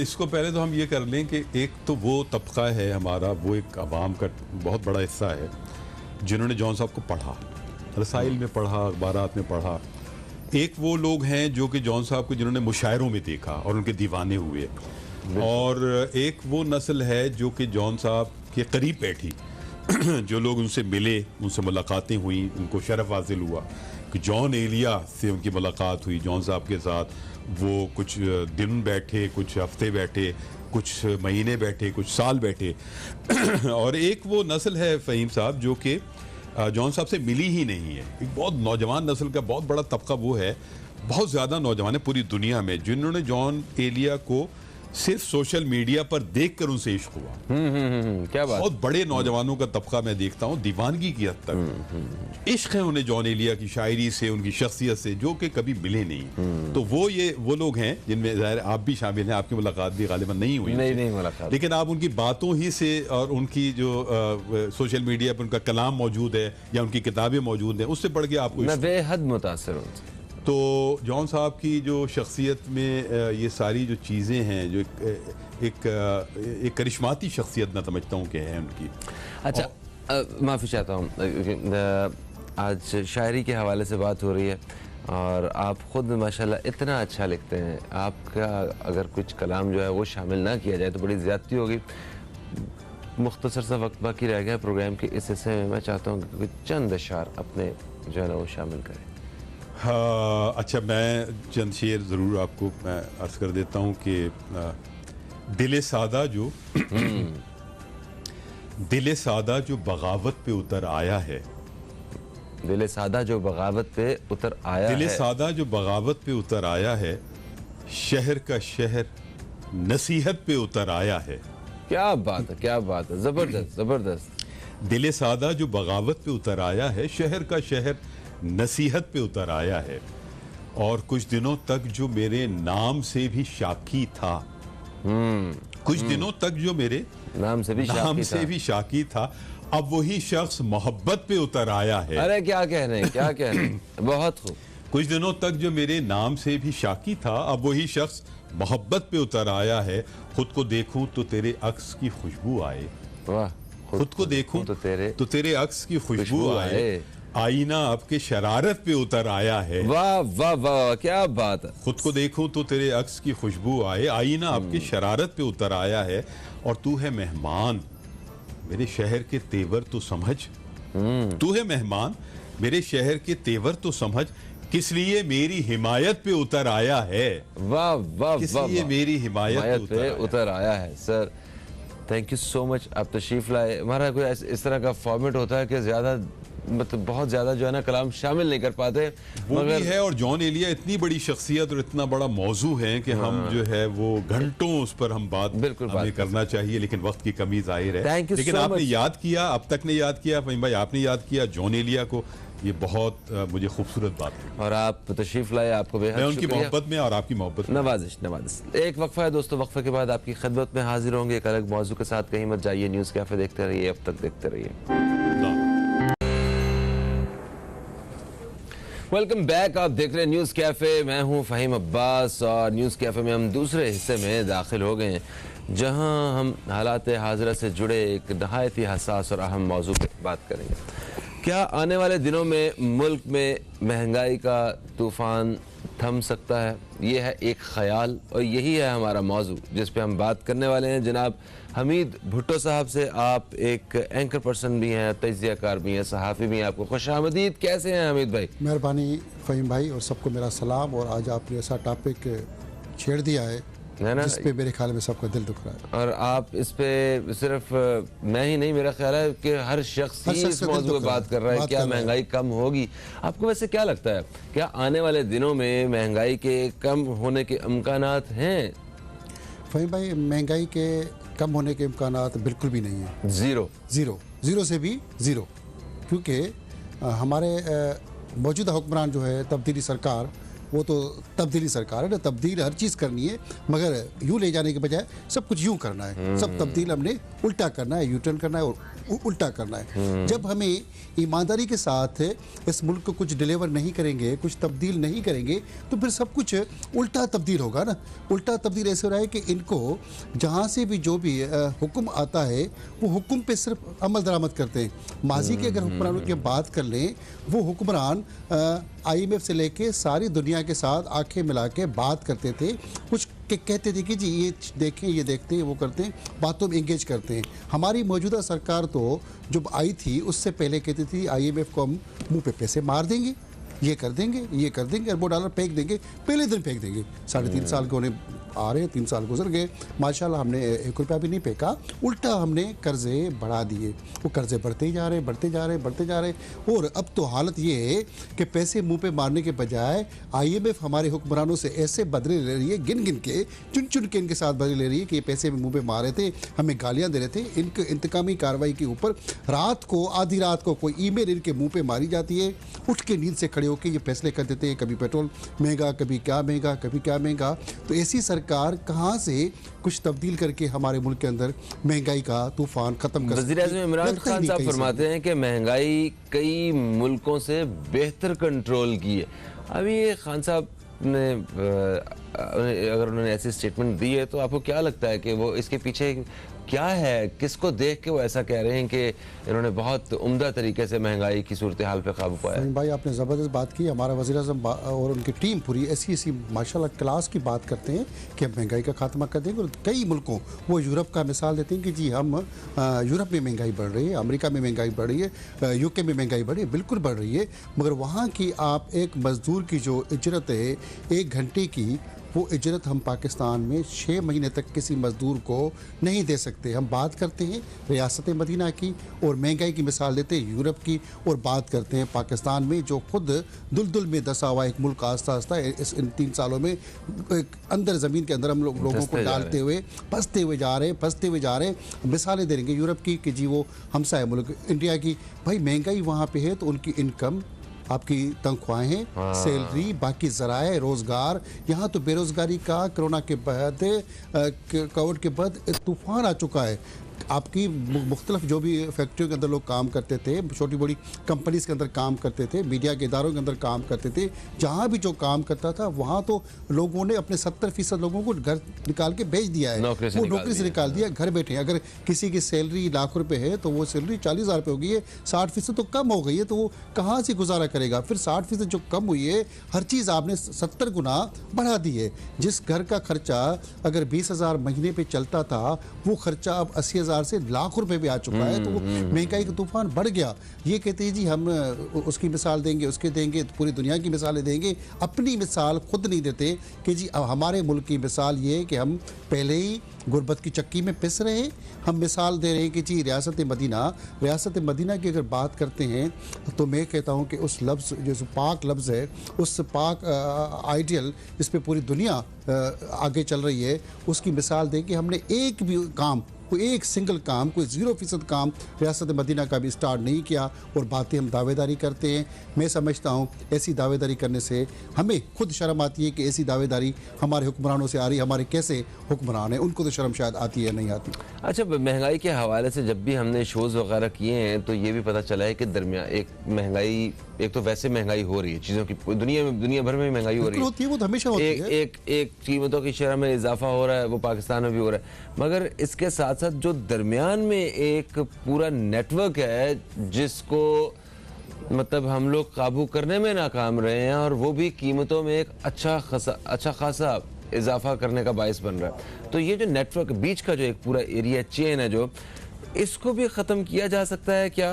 S2: इसको पहले तो हम ये कर लें कि एक तो वो तबका है हमारा, वो एक अवाम का बहुत बड़ा हिस्सा है जिन्होंने जॉन साहब को पढ़ा, रसाइल में पढ़ा, अखबारात में पढ़ा। एक वो लोग हैं जो कि जॉन साहब को जिन्होंने मुशायरों में देखा और उनके दीवाने हुए, और एक वो नस्ल है जो कि जॉन साहब के करीब बैठी, जो लोग उनसे मिले, उनसे मुलाकातें हुई, उनको शरफ हासिल हुआ कि जॉन एलिया से उनकी मुलाकात हुई। जॉन साहब के साथ वो कुछ दिन बैठे, कुछ हफ्ते बैठे, कुछ महीने बैठे, कुछ साल बैठे। और एक वो नस्ल है फ़हीम साहब जो कि जॉन साहब से मिली ही नहीं है। एक बहुत नौजवान नस्ल का बहुत बड़ा तबका वो है, बहुत ज़्यादा नौजवान है पूरी दुनिया में, जिन्होंने जॉन एलिया को सिर्फ सोशल मीडिया पर देखकर उनसे इश्क हुआ।
S1: क्या बात।
S2: बहुत बड़े नौजवानों का तबका मैं देखता हूँ दीवानगी की हद तक इश्क है उन्हें जॉन एलिया की शायरी से, उनकी शख्सियत से, जो कि कभी मिले नहीं। तो वो लोग हैं जिनमें ज़ाहिर आप भी शामिल हैं। आपकी मुलाकात भी गालिबन नहीं हुई,
S1: नहीं मुलाकात,
S2: लेकिन आप उनकी बातों ही से और उनकी जो सोशल मीडिया पर उनका कलाम मौजूद है या उनकी किताबें मौजूद हैं, उससे पढ़ के आपको
S1: मैं बेहद मुतासिर हूँ।
S2: तो जॉन साहब की जो शख्सियत में ये सारी जो चीज़ें हैं, जो एक करिश्माती शख्सियत मैं समझता हूँ कि है उनकी।
S1: अच्छा, माफ़ी चाहता हूँ, आज शायरी के हवाले से बात हो रही है और आप ख़ुद माशाल्लाह इतना अच्छा लिखते हैं। आपका अगर कुछ कलाम जो है वो शामिल ना किया जाए तो बड़ी ज़्यादती होगी। मुख्तसर सा वक्त बाकी रह गया प्रोग्राम के इस हिस्से में। मैं चाहता हूँ कि कुछ चंद अशार अपने जो है ना वो शामिल करें।
S2: हाँ, अच्छा, मैं चंद शेर ज़रूर आपको मैं अर्ज़ कर देता हूँ कि दिल सादा जो बगावत पे उतर आया है,
S1: दिल सादा जो बगावत पे उतर आया है,
S2: दिल सादा जो बगावत पे उतर आया है, शहर का शहर नसीहत पे उतर आया है।
S1: क्या बात है, क्या बात है, ज़बरदस्त ज़बरदस्त।
S2: दिल सादा जो बगावत पे उतर आया है, शहर का शहर नसीहत पे उतर आया है, और कुछ दिनों तक जो मेरे नाम से भी शाकी था, कुछ दिनों तक जो मेरे
S1: नाम से भी
S2: शाकी था, अब वही शख्स मोहब्बत पे उतर आया है।
S1: अरे क्या कह रहे हैं, क्या कह रहे हैं, बहुत खूब।
S2: कुछ दिनों तक जो मेरे नाम से भी शाकी था, अब वही शख्स मोहब्बत पे उतर आया है। खुद को देखूं तो तेरे अक्स की खुशबू आए,
S1: वाह।
S2: खुद को देखूं तो तेरे अक्स की खुशबू आए, आईना आपके शरारत पे उतर आया है।
S1: वाह वाह वाह, क्या बात है।
S2: खुद को देखूं तो तेरे अक्स की खुशबू आए, आईना आपके शरारत पे उतर आया है, और तू है मेहमान मेरे शहर के तेवर तो समझ, तू है मेहमान मेरे शहर के तेवर तो समझ, किस लिए मेरी हिमायत पे उतर आया है।
S1: वाह वाह,
S2: किस लिए मेरी हिमायत पे
S1: उतर आया है। Sir thank you so much, आप तशरीफ लाए। हमारा कोई इस तरह का फॉर्मेट होता है कि ज्यादा मतलब बहुत ज्यादा जो है ना कलाम शामिल नहीं कर पाते,
S2: वो भी है। और जॉन एलिया इतनी बड़ी शख्सियत और इतना बड़ा मौजू है कि हम जो है वो घंटों उस पर हम बात करना चाहिए, लेकिन वक्त की कमी जाहिर है। लेकिन आपने याद किया, अब तक ने याद किया, फहीम भाई आपने याद किया जॉन एलिया को, ये बहुत मुझे खूबसूरत बात है।
S1: और आप तशरीफ लाए, आपको बेहद
S2: मैं उनकी मोहब्बत में और आपकी मोहब्बत में
S1: नवाजिश। एक वक्फा है दोस्तों, वक्फे के बाद आपकी खिदमत में हाजिर होंगे एक अलग मौजू के साथ। कहीं मत जाइए, न्यूज़ कैफे देखते रहिए, अब तक देखते रहिए। वेलकम बैक, आप देख रहे हैं न्यूज़ कैफे। मैं हूं फ़हीम अब्बास और न्यूज़ कैफे में हम दूसरे हिस्से में दाखिल हो गए हैं, जहां हम हालात हाज़िरा से जुड़े एक नहायत ही हसास और अहम मौजू पर बात करेंगे। क्या आने वाले दिनों में मुल्क में महंगाई का तूफ़ान थम सकता है? ये है एक ख्याल और यही है हमारा मौजू जिस पे हम बात करने वाले हैं। जनाब हमीद भुट्टो साहब से, आप एक एंकर पर्सन भी हैं, तज्ज़ियाकार भी हैं, सहाफ़ी भी हैं, आपको खुशामदीद। कैसे हैं हमीद भाई?
S3: मेहरबानी फ़हीम भाई, और सबको मेरा सलाम। और आज आपने ऐसा टॉपिक छेड़ दिया है जिस पे मेरे ख्याल में सबका दिल दुख रहा है।
S1: और आप इस पे सिर्फ मैं ही नहीं, मेरा ख्याल है कि हर शख्स इस मौजू पे बात कर रहा है। क्या महंगाई कम होगी? आपको वैसे क्या लगता है, क्या आने वाले दिनों में महंगाई के कम होने के इम्कानात हैं?
S3: फ़हीम भाई, महंगाई के कम होने के इम्कानात बिल्कुल भी नहीं है। ज़ीरो से भी ज़ीरो, क्योंकि हमारे मौजूदा हुक्मरान जो है, तब्दीली सरकार, वो तो तब्दीली सरकार है ना, तब्दील हर चीज़ करनी है, मगर यूँ ले जाने के बजाय सब कुछ यूँ करना है। सब तब्दील हमने उल्टा करना है, यू टर्न करना है और उल्टा करना है। जब हमें ईमानदारी के साथ इस मुल्क को कुछ डिलीवर नहीं करेंगे, कुछ तब्दील नहीं करेंगे, तो फिर सब कुछ उल्टा तब्दील होगा ना। उल्टा तब्दील ऐसे हो रहा है कि इनको जहाँ से भी जो भी हुक्म आता है वो हुक्म पे सिर्फ अमल दरामद करते हैं। माजी के अगर हुक्मरानों की बात कर लें, वो हुक्मरान IMF से लेके सारी दुनिया के साथ आंखें मिला के बात करते थे, कुछ कहते थे कि जी ये देखें, ये देखते हैं, वो करते हैं, बातों में इंगेज करते हैं। हमारी मौजूदा सरकार तो जब आई थी उससे पहले कहती थी IMF को हम मुंह पे पैसे मार देंगे, ये कर देंगे, ये कर देंगे, अरबों डॉलर फेंक देंगे, पहले दिन फेंक देंगे। 3.5 साल के उन्हें आ रहे, 3 साल गुजर गए, माशाल्लाह हमने 1 रुपया भी नहीं फेंका, उल्टा हमने कर्जे बढ़ा दिए। वो कर्जे बढ़ते ही जा रहे, बढ़ते जा रहे, बढ़ते जा रहे। और अब तो हालत ये है कि पैसे मुंह पे मारने के बजाय IMF हमारे हुक्मरानों से ऐसे बदले ले रही है, गिन गिन के, चुन चुन के इनके साथ बदले ले रही है कि ये पैसे मुंह पे मार रहे थे, हमें गालियां दे रहे थे। इनके इंतकामी कार्रवाई के ऊपर रात को, आधी रात को कोई ईमेल इनके मुंह पे मारी जाती है, उठ के नींद से खड़े होकर ये फैसले कर देते हैं, कभी पेट्रोल महंगा, कभी क्या महंगा, कभी क्या महंगा। तो ऐसी सरकार कहाँ से कुछ तब्दील करके हमारे मुल्क के अंदर महंगाई का तूफान खत्म कर
S1: वज़ीर आज़म इमरान खान साहब फरमाते हैं कि महंगाई कई मुल्कों से बेहतर कंट्रोल की है। अभी ये खान साहब ने अगर उन्होंने ऐसी स्टेटमेंट दी है तो आपको क्या लगता है कि वो इसके पीछे क्या है, किसको देख के वो ऐसा कह रहे हैं कि इन्होंने बहुत उम्दा तरीके से महंगाई की सूरत हाल पे काबू पाया?
S3: भाई आपने ज़बरदस्त बात की। हमारा वज़ीर आज़म और उनकी टीम पूरी ऐसी माशाल्लाह क्लास की बात करते हैं कि हम महंगाई का खात्मा कर देंगे। और कई मुल्कों, वो यूरोप का मिसाल देते हैं कि जी हम यूरोप में महंगाई बढ़ रही है, अमेरिका में महंगाई बढ़ रही है, UK में महंगाई बढ़ रही है, बिल्कुल बढ़ रही है, मगर वहाँ की आप एक मज़दूर की जो इजरत है 1 घंटे की, वो इजरत हम पाकिस्तान में 6 महीने तक किसी मज़दूर को नहीं दे सकते। हम बात करते हैं रियासत मदीना की और महंगाई की मिसाल देते हैं यूरोप की, और बात करते हैं पाकिस्तान में जो खुद दुलदुल में दसा हुआ एक मुल्क आस्ता आस्ता इन 3 सालों में अंदर ज़मीन के अंदर हम लोगों को डालते हुए फंसते हुए जा रहे हैं। मिसालें दे देंगे यूरोप की कि जी वो हमसाया मुल्क इंडिया की, भाई महंगाई वहाँ पे है तो उनकी इनकम, आपकी तनख्वाहें, सैलरी, बाकी ज़राए रोज़गार, यहाँ तो बेरोज़गारी का कोरोना के बाद, कोविड के बाद तूफ़ान आ चुका है। आपकी मुख्तलिफ जो भी फैक्ट्रियों के अंदर लोग काम करते थे, छोटी बड़ी कंपनीज़ के अंदर काम करते थे, मीडिया के इदारों के अंदर काम करते थे, जहाँ भी जो काम करता था वहाँ तो लोगों ने अपने 70% लोगों को घर निकाल के भेज दिया है, वो नौकरी से निकाल दिया, घर बैठे। अगर किसी की सैलरी लाख रुपए है तो वो सैलरी 40,000 रुपये हो गई है, 60% तो कम हो गई है, तो वो कहाँ से गुजारा करेगा? फिर 60% जो कम हुई है, हर चीज़ आपने 70 गुना बढ़ा दी है। जिस घर का खर्चा अगर 20,000 महीने पर चलता था, वो खर्चा अब 80,000 से लाख रुपए भी आ चुका है। तो वो महंगाई का तूफान बढ़ गया। ये कहते हैं जी हम उसकी मिसाल देंगे, उसके देंगे, पूरी दुनिया की मिसालें देंगे, अपनी मिसाल खुद नहीं देते कि जी हमारे मुल्क की मिसाल ये है कि हम पहले ही गुर्बत की चक्की में पिस रहे हैं। हम मिसाल दे रहे हैं कि जी रियासत मदीना की अगर बात करते हैं तो मैं कहता हूँ कि उस लफ्ज़ जो पाक लफ्ज़ है, उस पाक आइडियल जिस पे पूरी दुनिया आगे चल रही है, उसकी मिसाल दें कि हमने एक भी काम, कोई एक सिंगल काम, कोई 0% काम रियासत मदीना का भी स्टार्ट नहीं किया। और बातें हम दावेदारी करते हैं। मैं समझता हूँ ऐसी दावेदारी करने से हमें खुद शर्म आती है कि ऐसी दावेदारी हमारे हुक्मरानों से आ रही है। हमारे कैसे हुक्मरान हैं, उनको तो शर्म शायद आती है, नहीं आती।
S1: अच्छा, महंगाई के हवाले से जब भी हमने शोज़ वगैरह किए हैं तो ये भी पता चला है कि दरमियान एक तो वैसे महंगाई हो रही है, चीज़ों की दुनिया भर में महंगाई हो रही है,
S3: वो तो हमेशा होती है।
S1: एक कीमतों की शरह में इजाफा हो रहा है, वो पाकिस्तान में भी हो रहा है, मगर इसके साथ साथ जो दरमियान में एक पूरा नेटवर्क है जिसको मतलब हम लोग काबू करने में नाकाम रहे हैं, और वो भी कीमतों में एक अच्छा खासा इजाफा करने का बायस बन रहा है। तो ये जो नेटवर्क बीच का जो एक पूरा एरिया चेन है, जो इसको भी ख़त्म किया जा सकता है क्या?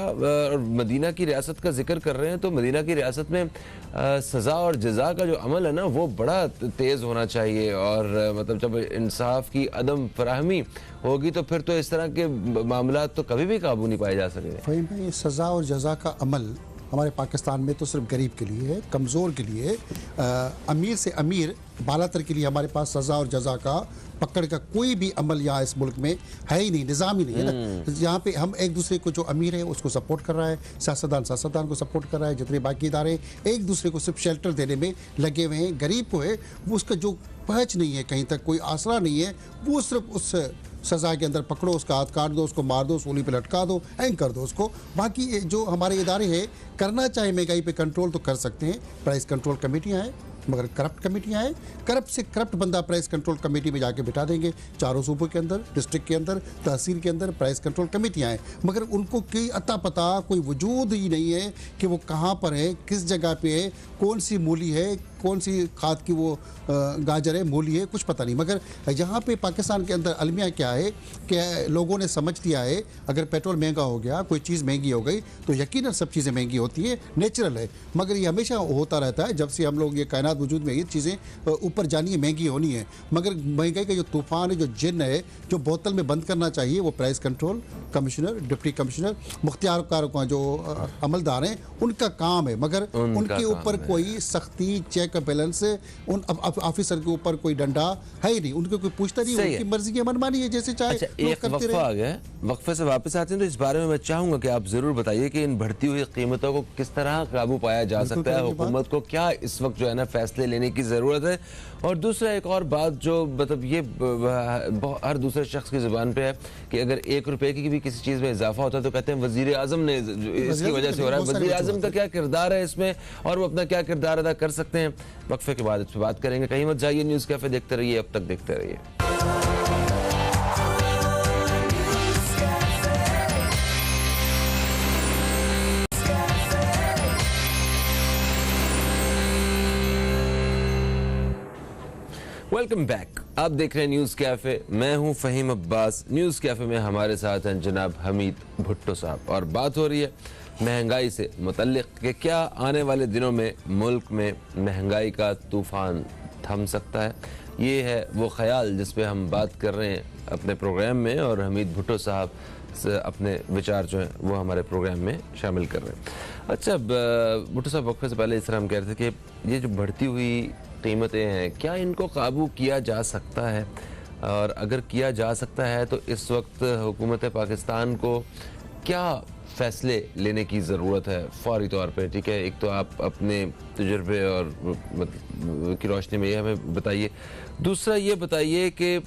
S1: मदीना की रियासत का जिक्र कर रहे हैं तो मदीना की रियासत में सज़ा और जज़ा का जो अमल है ना, वो बड़ा तेज़ होना चाहिए। और मतलब जब इंसाफ की अदम फराहमी होगी तो फिर तो इस तरह के मामला तो कभी भी काबू नहीं पाए जा सकेंगे।
S3: फ़हीम भाई, सज़ा और जज़ा का अमल हमारे पाकिस्तान में तो सिर्फ गरीब के लिए है, कमज़ोर के लिए, अमीर से अमीर बालातर के लिए हमारे पास सज़ा और जज़ा का पकड़ का कोई भी अमल यहाँ इस मुल्क में है ही नहीं, निज़ाम ही नहीं है ना। यहाँ पे हम एक दूसरे को, जो अमीर है उसको सपोर्ट कर रहा है, सियासतदान को सपोर्ट कर रहा है, जितने बाकी इदारे एक दूसरे को सिर्फ शेल्टर देने में लगे हुए हैं। गरीब को है वो उसका जो पहुँच नहीं है, कहीं तक कोई आसरा नहीं है, वो सिर्फ उस सज़ा के अंदर पकड़ो, उसका हाथ काट दो, उसको मार दो, सूली पे लटका दो, हैंग कर दो उसको। बाकी जो हमारे इदारे हैं करना चाहे महंगाई पे कंट्रोल तो कर सकते हैं। प्राइस कंट्रोल कमेटियाँ हैं, मगर करप्ट कमेटियाँ हैं, करप्ट से करप्ट बंदा प्राइस कंट्रोल कमेटी में जाके बिठा देंगे। चारों सूबों के अंदर, डिस्ट्रिक्ट के अंदर, तहसील के अंदर प्राइस कंट्रोल कमेटियाँ हैं, मगर उनको कोई अता पता, कोई वजूद ही नहीं है कि वो कहाँ पर है, किस जगह पे है, कौन सी मूली है, कौन सी खाद की वो गाजर है, मूली है, कुछ पता नहीं। मगर यहाँ पे पाकिस्तान के अंदर अलमिया क्या है कि लोगों ने समझ लिया है अगर पेट्रोल महंगा हो गया, कोई चीज़ महंगी हो गई तो यकीनन सब चीज़ें महंगी होती है, नेचुरल है। मगर ये हमेशा होता रहता है, जब से हम लोग ये कायनात वजूद में ये चीज़ें ऊपर जानी है, महंगी होनी है। मगर महंगाई का जो तूफान है, जो जिन है, जो बोतल में बंद करना चाहिए वो price control commissioner, deputy commissioner, मुख्तियार का जो अमलदार हैं उनका काम है। मगर उनके ऊपर कोई सख्ती, चेक बैलेंस, उन ऑफिसर के ऊपर कोई डंडा है ही नहीं, उनको कोई पूछता नहीं, उनकी मर्जी की मनमानी है, जैसे चाहे
S1: एक वक्फा आ गया, वक्फे से वापस आते हैं तो इस बारे में मैं चाहूंगा कि आप जरूर बताइए कि इन बढ़ती हुई कीमतों को किस तरह काबू पाया जा सकता है, हुकूमत को क्या इस वक्त जो है ना फैसले लेने की जरूरत है। और दूसरा एक और बात जो मतलब ये हर दूसरे शख्स की जुबान पे है कि अगर 1 रुपए की भी किसी चीज में इजाफा होता है तो कहते हैं वजीर आजम ने इसकी वजह से हो रहा है। वजीर आजम का क्या किरदार है इसमें और वो अपना क्या किरदार अदा कर सकते हैं, वक्फे के बाद इस पर बात करेंगे। कहीं मत जाइए, न्यूज़ कैफे देखते रहिए, अब तक देखते रहिए। वेलकम बैक, आप देख रहे हैं न्यूज़ कैफ़े, मैं हूं फ़हीम अब्बास। न्यूज़ कैफ़े में हमारे साथ हैं जनाब हमीद भुट्टो साहब और बात हो रही है महंगाई से मुतल्लिक़ कि क्या आने वाले दिनों में मुल्क में महंगाई का तूफ़ान थम सकता है। ये है वो ख्याल जिस पे हम बात कर रहे हैं अपने प्रोग्राम में और हमीद भुट्टो साहब से अपने विचार जो हैं वो हमारे प्रोग्राम में शामिल कर रहे हैं। अच्छा भुट्टो साहब, वक्फे से पहले इस तरह हम कह रहे थे कि ये जो बढ़ती हुई कीमतें हैं क्या इनको काबू किया जा सकता है, और अगर किया जा सकता है तो इस वक्त हुकूमत पाकिस्तान को क्या फ़ैसले लेने की ज़रूरत है फौरी तौर पे। ठीक है, एक तो आप अपने तजुर्बे और की रोशनी में ये हमें बताइए, दूसरा ये बताइए कि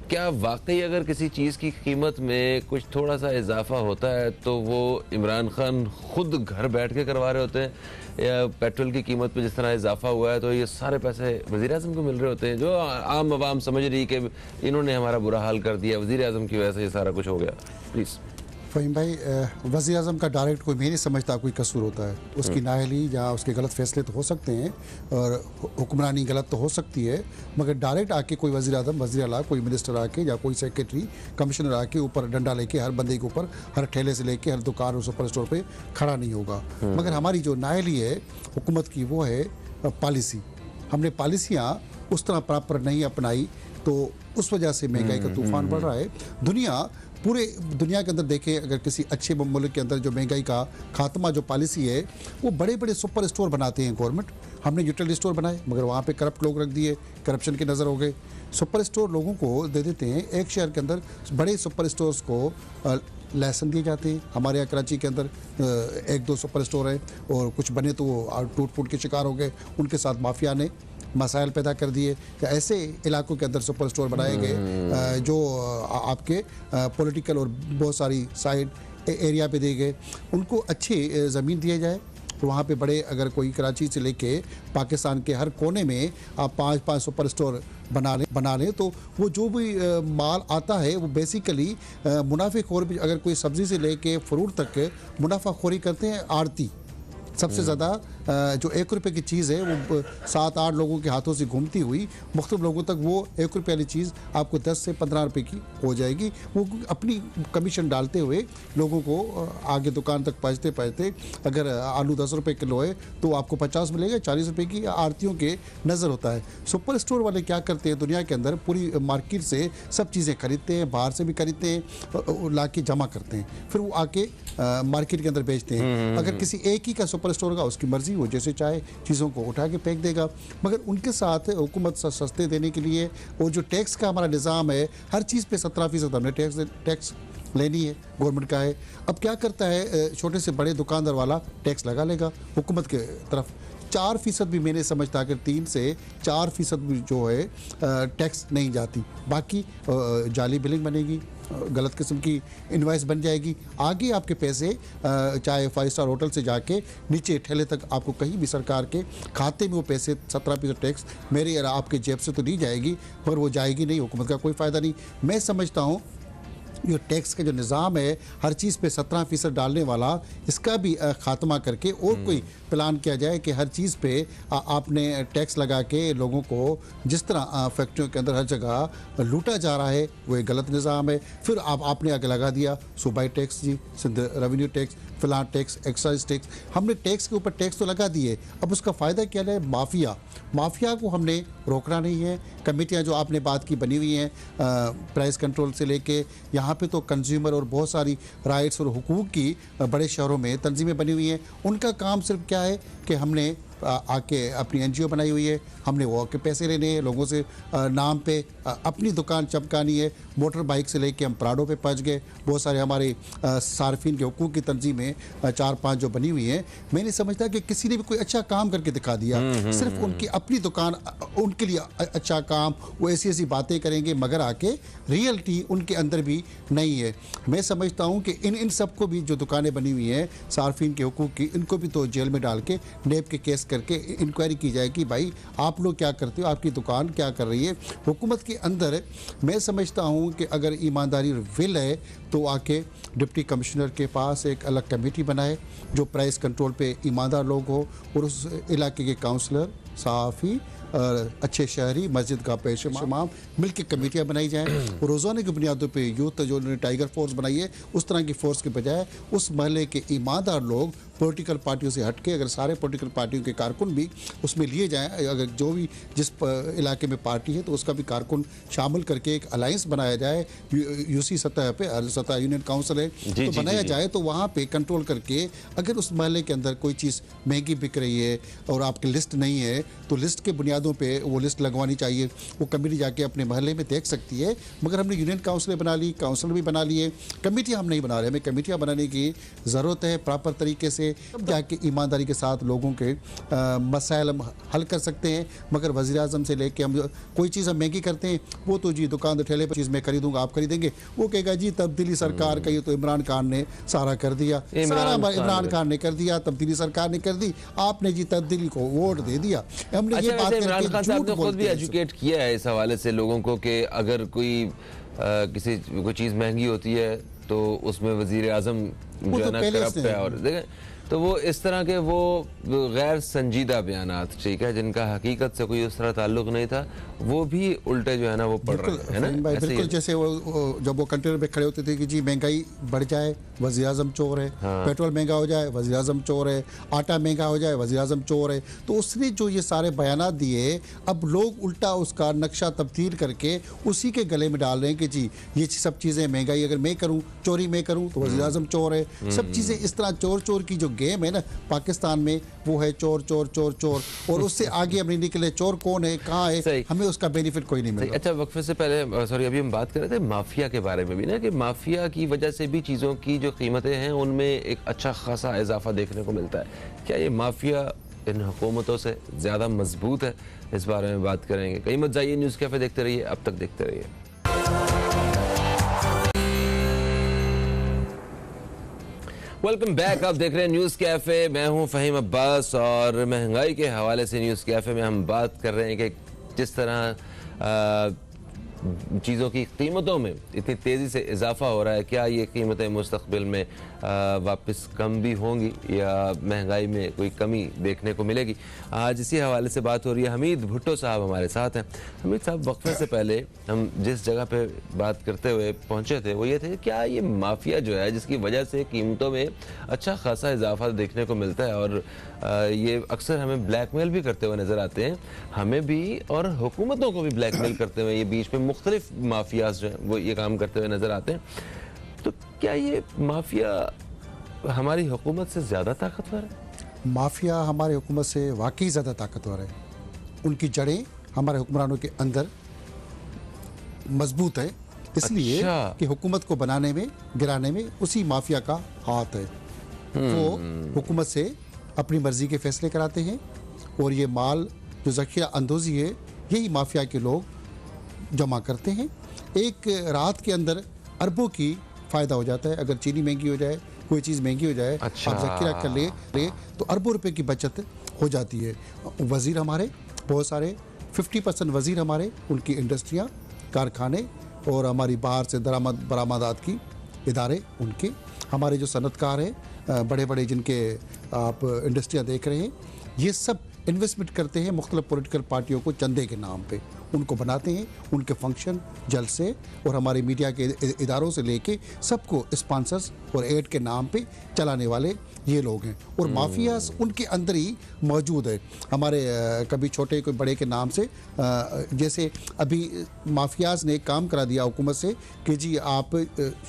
S1: क्या वाकई अगर किसी चीज़ की कीमत में कुछ थोड़ा सा इजाफा होता है तो वो इमरान खान खुद घर बैठ के करवा रहे होते हैं, या पेट्रोल की कीमत पे जिस तरह इजाफा हुआ है तो ये सारे पैसे वज़ीर आज़म को मिल रहे होते हैं, जो आम आवाम समझ रही कि इन्होंने हमारा बुरा हाल कर दिया, वज़ीर आज़म की वजह से ये सारा कुछ हो गया। प्लीज़
S3: फ़हीम भाई, वज़ीर आज़म का डायरेक्ट कोई मैं नहीं समझता कोई कसूर होता है। उसकी नाअहली या उसके गलत फैसले तो हो सकते हैं और हुक्मरानी गलत तो हो सकती है, मगर डायरेक्ट आके कोई वज़ीर आज़म, वज़ीर आला, कोई मिनिस्टर आके या कोई सेक्रेटरी, कमिश्नर आके ऊपर डंडा लेके हर बंदे के ऊपर, हर ठेले से लेके हर दुकान और सुपर स्टोर पे खड़ा नहीं होगा। मगर हमारी जो नाअहली है हुकूमत की वो है पॉलिसी। हमने पॉलिसियाँ उस तरह प्रॉपर नहीं अपनाई तो उस वजह से महंगाई का तूफान बढ़ रहा है। पूरे दुनिया के अंदर देखें, अगर किसी अच्छे मुल्क के अंदर जो महंगाई का खात्मा जो पॉलिसी है, वो बड़े बड़े सुपर स्टोर बनाते हैं गवर्नमेंट। हमने यूटिलिटी स्टोर बनाए मगर वहाँ पे करप्ट लोग रख दिए, करप्शन की नज़र हो गए। सुपर स्टोर लोगों को दे देते हैं, एक शहर के अंदर बड़े सुपर स्टोर्स को लाइसेंस दिए जाते हैं। हमारे यहाँ कराची के अंदर 1-2 सुपर स्टोर है और कुछ बने तो वो टूट फूट के शिकार हो गए, उनके साथ माफिया ने मसाइल पैदा कर दिए। ऐसे इलाकों के अंदर सुपर स्टोर बनाए गए जो आपके पॉलिटिकल और बहुत सारी साइड एरिया पे दिए गए, उनको अच्छी ज़मीन दिया जाए तो वहाँ पे बड़े, अगर कोई कराची से लेके पाकिस्तान के हर कोने में आप 5-5 सुपर स्टोर बना लें तो वो जो भी माल आता है वो बेसिकली मुनाफेखोर भी, अगर कोई सब्ज़ी से लेके फ्रूट तक मुनाफाखोरी करते हैं आड़ती। सबसे ज़्यादा जो 1 रुपये की चीज़ है वो 7-8 लोगों के हाथों से घूमती हुई मुख्तलिफ लोगों तक वो 1 रुपये वाली चीज़ आपको 10 से 15 रुपये की हो जाएगी। वो अपनी कमीशन डालते हुए लोगों को आगे दुकान तक पहुँचते अगर आलू 10 रुपये किलो है तो आपको 50 मिलेगा, 40 रुपये की आड़तियों के नज़र होता है। सुपर स्टोर वाले क्या करते हैं, दुनिया के अंदर पूरी मार्केट से सब चीज़ें खरीदते हैं, बाहर से भी खरीदते हैं, ला के जमा करते हैं, फिर वो आके मार्केट के अंदर बेचते हैं। अगर किसी एक ही का सुपर स्टोर का, उसकी मर्जी, वो जैसे चाहे चीज़ों को उठा के फेंक देगा। मगर उनके साथ हुकूमत सस्ते देने के लिए और जो टैक्स का हमारा निज़ाम है, हर चीज़ पे 17% हमने टैक्स लेनी है, गवर्नमेंट का है। अब क्या करता है, छोटे से बड़े दुकानदार वाला टैक्स लगा लेगा हुकूमत के तरफ। 4% भी मैंने समझता कि 3 से 4% भी जो है टैक्स नहीं जाती, बाकी जाली बिलिंग बनेगी, गलत किस्म की इनवाइस बन जाएगी। आगे आपके पैसे चाहे 5 स्टार होटल से जाके नीचे ठेले तक आपको कहीं भी सरकार के खाते में वो पैसे 17% टैक्स मेरे या आपके जेब से तो दी जाएगी, पर वो जाएगी नहीं, हुकूमत का कोई फ़ायदा नहीं। मैं समझता हूँ जो टैक्स का जो निज़ाम है हर चीज़ पे 17% डालने वाला, इसका भी खात्मा करके और कोई प्लान किया जाए कि हर चीज़ पे आपने टैक्स लगा के लोगों को जिस तरह फैक्ट्रियों के अंदर हर जगह लूटा जा रहा है वो एक गलत निज़ाम है। फिर आपने आगे लगा दिया सूबाई टैक्स जी, सिंध रेवेन्यू टैक्स, फिलहाल टैक्स, एक्साइज टैक्स, हमने टैक्स के ऊपर टैक्स तो लगा दिए, अब उसका फ़ायदा क्या है? माफिया को हमने रोकना नहीं है। कमेटियां जो आपने बात की बनी हुई हैं प्राइस कंट्रोल से लेके यहाँ पे तो कंज्यूमर और बहुत सारी राइट्स और हुकूक की बड़े शहरों में तंजीमें बनी हुई हैं। उनका काम सिर्फ क्या है कि हमने आके अपनी NGO बनाई हुई है, हमने वो के पैसे लेने हैं लोगों से नाम पे अपनी दुकान चमकानी है। मोटर बाइक से लेके हम प्राडो पे पहुँच गए। बहुत सारे हमारे सार्फिन के हुकूक की तंजीमें 4-5 जो बनी हुई हैं। मैं नहीं समझता कि किसी ने भी कोई अच्छा काम करके दिखा दिया, सिर्फ उनकी अपनी दुकान, उनके लिए अच्छा काम, वो ऐसी ऐसी बातें करेंगे मगर आके रियलिटी उनके अंदर भी नहीं है। मैं समझता हूँ कि इन सबको भी जो दुकानें बनी हुई हैं सार्फिन के हुकूक की, इनको भी तो जेल में डाल के नेब के केस करके इंक्वायरी की जाए कि भाई आप लोग क्या करते हो, आपकी दुकान क्या कर रही है। हुकूमत के अंदर मैं समझता हूँ कि अगर ईमानदारी और विल है तो आके डिप्टी कमिश्नर के पास एक अलग कमेटी बनाए जो प्राइस कंट्रोल पे ईमानदार लोग हो और उस इलाके के काउंसलर, सहाफ़ी, अच्छे शहरी, मस्जिद का पेश इमाम मिल के कमेटियाँ बनाई जाएँ और रोज़ाना की बुनियादों पे यूथ जो उन्होंने टाइगर फोर्स बनाई है उस तरह की फोर्स के बजाय उस महल्ले के ईमानदार लोग पॉलिटिकल पार्टियों से हटके, अगर सारे पॉलिटिकल पार्टियों के कारकुन भी उसमें लिए जाएं, अगर जो भी जिस इलाके में पार्टी है तो उसका भी कारकुन शामिल करके एक अलायंस बनाया जाए, यूसी सतह पे, सतह यूनियन काउंसिल है तो बनाया जाए, तो वहाँ पे कंट्रोल करके अगर उस महल्ले के अंदर कोई चीज़ महंगी बिक रही है और आपकी लिस्ट नहीं है तो लिस्ट के बुनियादों पे वो लिस्ट लगवानी चाहिए। वो कमेटी जाके अपने महल्ले में देख सकती है। मगर हमने यूनियन काउंसिल बना ली, काउंसिल भी बना लिए, कमेटियाँ हम नहीं बना रहे। हमें कमेटियाँ बनाने की ज़रूरत है प्रॉपर तरीके से, तब जाके ईमानदारी के साथ लोगों के मसाइल हम हल कर सकते हैं। मगर वज़ीर-ए-आज़म से लेके हम कोई चीज़ हम महंगी करते हैं, वो तो जी दुकान ठेले पर चीज़ मैं खरीदूंगा, आप खरीदेंगे, वो कहेगा जी तब्दीली सरकार का, ये तो इमरान खान ने सारा कर दिया, सारा इमरान खान ने कर दिया, तब्दीली सरकार ने कर दी, आपने जी तब्दीली को वोट दे दिया। हमने ये बात
S1: इमरान खान साहब ने खुद भी एजुकेट किया है इस हवाले से लोगों को कि अगर कोई चीज़ महंगी होती है तो उसमें वज़ीर-ए-आज़म जो है ना करप्ट है, और देखें तो वो इस तरह के वो गैर संजीदा बयानात, ठीक है, जिनका हकीकत से कोई उस तरह ताल्लुक नहीं था, वो भी उल्टे जो है ना वो पढ़ रहे हैं ना।
S3: बिल्कुल जैसे वो जब वो कंटेनर पे खड़े होते थे कि जी महंगाई बढ़ जाए वज़ीर-ए-आज़म चोर है, पेट्रोल महंगा हो जाए वज़ीर-ए-आज़म चोर है, आटा महंगा हो जाए वज़ीर-ए-आज़म चोर है, तो उसने जो ये सारे बयानात दिए अब लोग उल्टा उसका नक्शा तब्दील करके उसी के गले में डाल रहे हैं कि जी ये सब चीज़ें महंगाई अगर मैं करूँ, चोरी मैं करूँ तो वज़ीर-ए-आज़म चोर है। सब चीज़ें इस तरह चोर की जो गेम है ना पाकिस्तान में, वो है चोर चोर चोर चोर, और उससे आगे हम नहीं निकले। चोर कौन है, कहाँ है, हमें उसका बेनिफिट कोई नहीं मिला।
S1: अच्छा, वक्फे से पहले सॉरी अभी हम बात कर रहे थे माफिया के बारे में भी ना, कि माफिया की वजह से भी चीज़ों की जो कीमतें हैं उनमें एक अच्छा खासा इजाफा देखने को मिलता है। क्या ये माफिया इन हुकूमतों से ज़्यादा मजबूत है? इस बारे में बात करेंगे। कहीं मत जाइए, न्यूज़ कैफ़े देखते रहिए, अब तक देखते रहिए। वेलकम बैक, आप देख रहे हैं न्यूज़ कैफ़े, मैं हूं फ़हीम अब्बास और महंगाई के हवाले से न्यूज़ कैफ़े में हम बात कर रहे हैं कि जिस तरह चीज़ों की कीमतों में इतनी तेज़ी से इजाफा हो रहा है, क्या ये कीमतें मुस्तक़बिल में वापस कम भी होंगी या महंगाई में कोई कमी देखने को मिलेगी? आज इसी हवाले से बात हो रही है। हमीद भुट्टो साहब हमारे साथ हैं। हमीद साहब, वक्फे से पहले हम जिस जगह पे बात करते हुए पहुँचे थे वो ये थे, क्या ये माफिया जो है जिसकी वजह से कीमतों में अच्छा खासा इजाफा देखने को मिलता है और ये अक्सर हमें ब्लैकमेल भी करते हुए नज़र आते हैं, हमें भी और हुकूमतों को भी ब्लैकमेल करते हुए ये बीच में मुख्तलिफ माफियाज जो हैं वो ये काम करते हुए नज़र आते हैं, तो क्या ये माफिया हमारी हुकूमत से ज़्यादा ताकतवर है?
S3: माफिया हमारे हुकूमत से वाकई ज़्यादा ताकतवर है। उनकी जड़ें हमारे हुक्मरानों के अंदर मजबूत है, इसलिए कि हुकूमत को बनाने में, गिराने में उसी माफिया का हाथ है। वो हुकूमत से अपनी मर्जी के फैसले कराते हैं और ये माल जो ज़ख़ीरा अंदोज़ी है यही माफिया के लोग जमा करते हैं। एक रात के अंदर अरबों की फ़ायदा हो जाता है। अगर चीनी महंगी हो जाए, कोई चीज़ महंगी हो जाए, आप ज़ख़ीरा कर ले तो अरबों रुपए की बचत हो जाती है। वज़ीर हमारे बहुत सारे 50% वज़ीर हमारे, उनकी इंडस्ट्रियाँ, कारखाने और हमारी बाहर से बरामदात की इदारे उनके, हमारे जो सनतकार हैं बड़े बड़े जिनके आप इंडस्ट्रियाँ देख रहे हैं, ये सब इन्वेस्टमेंट करते हैं मुख्तलिफ पॉलिटिकल पार्टियों को चंदे के नाम पे, उनको बनाते हैं, उनके फंक्शन जलसे और हमारे मीडिया के इदारों से लेके सबको स्पॉन्सर्स और एड के नाम पे चलाने वाले ये लोग हैं। और माफियाज उनके अंदर ही मौजूद है, हमारे कभी छोटे कोई बड़े के नाम से। जैसे अभी माफियाज ने एक काम करा दिया हुकूमत से कि जी आप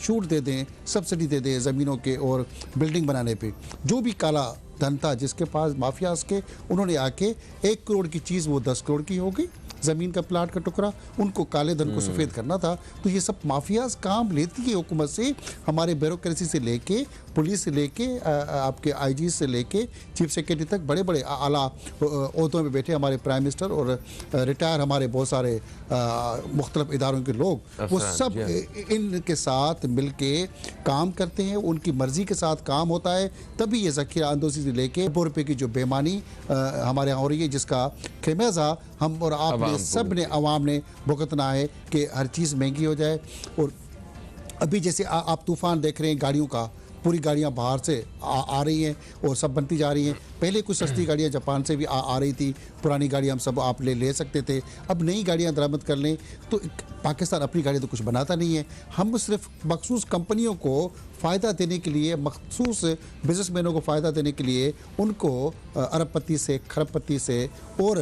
S3: छूट दे दें, सब्सिडी दे दें ज़मीनों के और बिल्डिंग बनाने पे। जो भी काला धन था जिसके पास माफियाज के, उन्होंने आके 1 करोड़ की चीज़ वो 10 करोड़ की हो गई, ज़मीन का प्लाट का टुकड़ा, उनको काले धन को सफ़ेद करना था। तो ये सब माफियाज काम लेती है हुकूमत से, हमारे ब्यूरोक्रेसी से लेके पुलिस से लेके आपके आईजी से लेके चीफ सेक्रेटरी तक, बड़े बड़े आला ओहदों में बैठे हमारे प्राइम मिनिस्टर और रिटायर हमारे बहुत सारे मुख्तलिफ इदारों के लोग, वो सब इनके साथ मिल के काम करते हैं, उनकी मर्ज़ी के साथ काम होता है। तभी ये ज़ख़ीरा अंदोज़ी से लेके ₹100 की जो बेमानी हमारे यहाँ हो रही है, जिसका खेमेज़ा हम और आप सब ने आवाम ने भुगतना है कि हर चीज़ महंगी हो जाए। और अभी जैसे आप तूफ़ान देख रहे हैं गाड़ियों का, पूरी गाड़ियाँ बाहर से आ रही हैं और सब बनती जा रही हैं। पहले कुछ सस्ती गाड़ियाँ जापान से भी आ रही थी, पुरानी गाड़ियाँ हम सब आप ले सकते थे। अब नई गाड़ियाँ दरामद कर लें तो पाकिस्तान अपनी गाड़ी तो कुछ बनाता नहीं है, हम सिर्फ मखसूस कंपनियों को फ़ायदा देने के लिए, मखसूस बिजनेसमैनों को फ़ायदा देने के लिए उनको अरबपति से खरबपति से और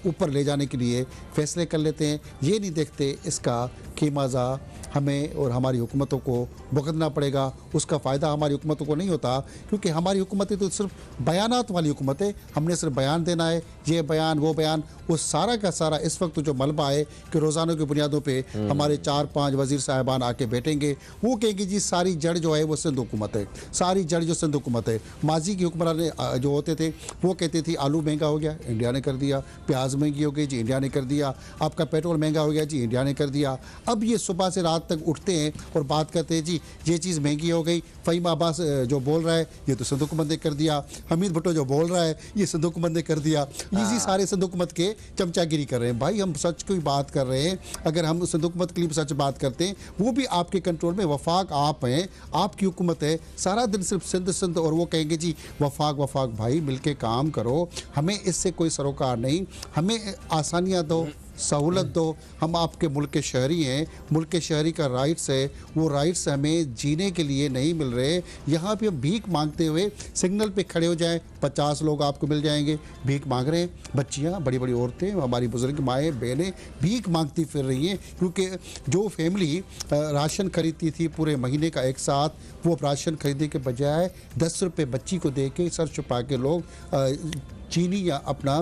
S3: ऊपर ले जाने के लिए फ़ैसले कर लेते हैं। ये नहीं देखते इसका कीमाजा हमें और हमारी हुकूमतों को भुगतना पड़ेगा। उसका फ़ायदा हमारी हुकूमतों को नहीं होता, क्योंकि हमारी हुकूमतें तो सिर्फ बयानात वाली हुकूमत है, हमने सिर्फ बयान देना है, ये बयान वो बयान। वो सारा का सारा इस वक्त जो मलबा है कि रोज़ाना की बुनियादों पे हमारे 4-5 वज़ीर साहिबान आके बैठेंगे, वो कहेंगे जी सारी जड़ जो है वो सिंध हुकूमत है, सारी जड़ जो सिंध हुकूमत है। माजी की हुक्मरान जो होते थे वो कहते थे आलू महंगा हो गया, इंडिया ने कर दिया, प्याज महंगी हो गई जी, इंडिया ने कर दिया, आपका पेट्रोल महंगा हो गया जी, इंडिया ने कर दिया। अब ये सुबह से रात तक उठते हैं और बात करते हैं जी ये चीज़ महंगी हो गई। फ़हीम अब्बास जो बोल रहा है ये तो सिंध हुकूमत ने कर दिया, हमीद भुट्टो जो बोल रहा है ये सिंध हुकूमत ने कर दिया। इसी सारे सिंध हुकूमत के चमचागिरी कर रहे हैं। भाई हम सच की बात कर रहे हैं, अगर हम सिंध हुकूमत के लिए सच बात करते हैं, वो भी आपके कंट्रोल में, वफाक आप हैं, आपकी हुकूमत है, सारा दिन सिर्फ सिंध सिंध, और वो कहेंगे जी वफाक वफाक। भाई मिलके काम करो, हमें इससे कोई सरोकार नहीं, हमें आसानियाँ दो, सहूलत दो। हम आपके मुल्क के शहरी हैं, मुल्क के शहरी का राइट्स है, वो राइट्स हमें जीने के लिए नहीं मिल रहे। यहाँ पे हम भीख मांगते हुए सिग्नल पे खड़े हो जाएं, 50 लोग आपको मिल जाएंगे, भीख मांग रहे हैं। बच्चियाँ, बड़ी बड़ी औरतें, हमारी बुजुर्ग माएँ बहनें भीख मांगती फिर रही हैं, क्योंकि जो फैमिली राशन खरीदती थी पूरे महीने का एक साथ, वो राशन खरीदने के बजाय 10 रुपये बच्ची को दे के सर छुपा के लोग चीनी या अपना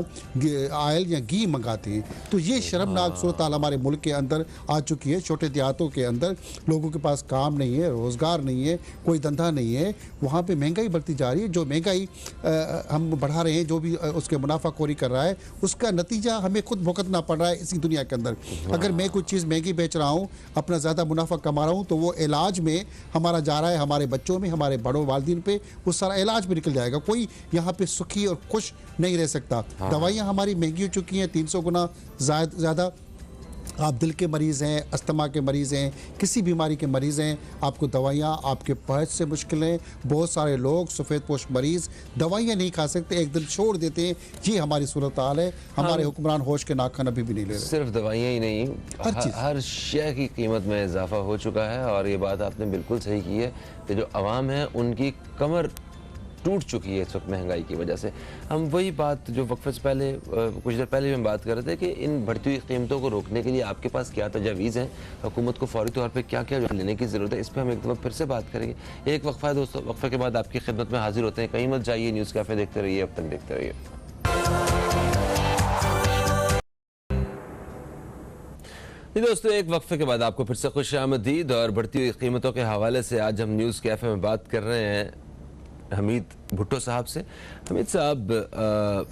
S3: आयल या घी मंगाते हैं। तो ये शर्मनाक सूरत हाल हमारे मुल्क के अंदर आ चुकी है। छोटे देहातों के अंदर लोगों के पास काम नहीं है, रोज़गार नहीं है, कोई धंधा नहीं है, वहाँ पे महंगाई बढ़ती जा रही है। जो महंगाई हम बढ़ा रहे हैं, जो भी उसके मुनाफाखोरी कर रहा है, उसका नतीजा हमें खुद भुगतना पड़ रहा है इसी दुनिया के अंदर। अगर मैं कुछ चीज़ महंगी बेच रहा हूँ, अपना ज़्यादा मुनाफा कमा रहा हूँ, तो वो इलाज में हमारा जा रहा है, हमारे बच्चों में, हमारे बड़ों वालिदैन पे, वो सारा इलाज में निकल जाएगा। कोई यहाँ पे सुखी और खुश नहीं रह सकता। दवाइयाँ हमारी महंगी हो चुकी हैं 300 गुना ज़्यादा। आप दिल के मरीज़ हैं, अस्थमा के मरीज़ हैं, किसी बीमारी के मरीज़ हैं, आपको दवाइयाँ आपके पहुँच से मुश्किल हैं। बहुत सारे लोग सफ़ेद पोश मरीज़ दवाइयाँ नहीं खा सकते, एक दिन छोड़ देते हैं। ये हमारी सूरत हाल है। हमारे हुक्मरान होश के नाखन अभी भी नहीं ले रहे।
S1: सिर्फ दवाइयाँ ही नहीं, हर शय की कीमत में इजाफा हो चुका है। और ये बात आपने बिल्कुल सही की है कि जो आवाम है उनकी कमर टूट चुकी है इस वक्त महंगाई की वजह से। हम वही बात जो वक्फे से पहले कुछ देर पहले हम बात कर रहे थे कि इन बढ़ती हुई कीमतों को रोकने के लिए आपके पास क्या तजावीज़ हैं, हुकूमत को फौरी तौर पे क्या क्या लेने की ज़रूरत है, इस पर हम एक दफ़ा फिर से बात करेंगे। एक वक्फा है दोस्तों, वक्फे के बाद आपकी खिदमत में हाजिर होते हैं। कहीं मत जाइए, न्यूज़ कैफ़े देखते रहिए, अब तक देखते रहिए। दोस्तों एक वक्फे के बाद आपको फिर से खुशामदीद। और बढ़ती हुई कीमतों के हवाले से आज हम न्यूज़ कैफ़े में बात कर रहे हैं हमीद भुट्टो साहब से। हमीद साहब,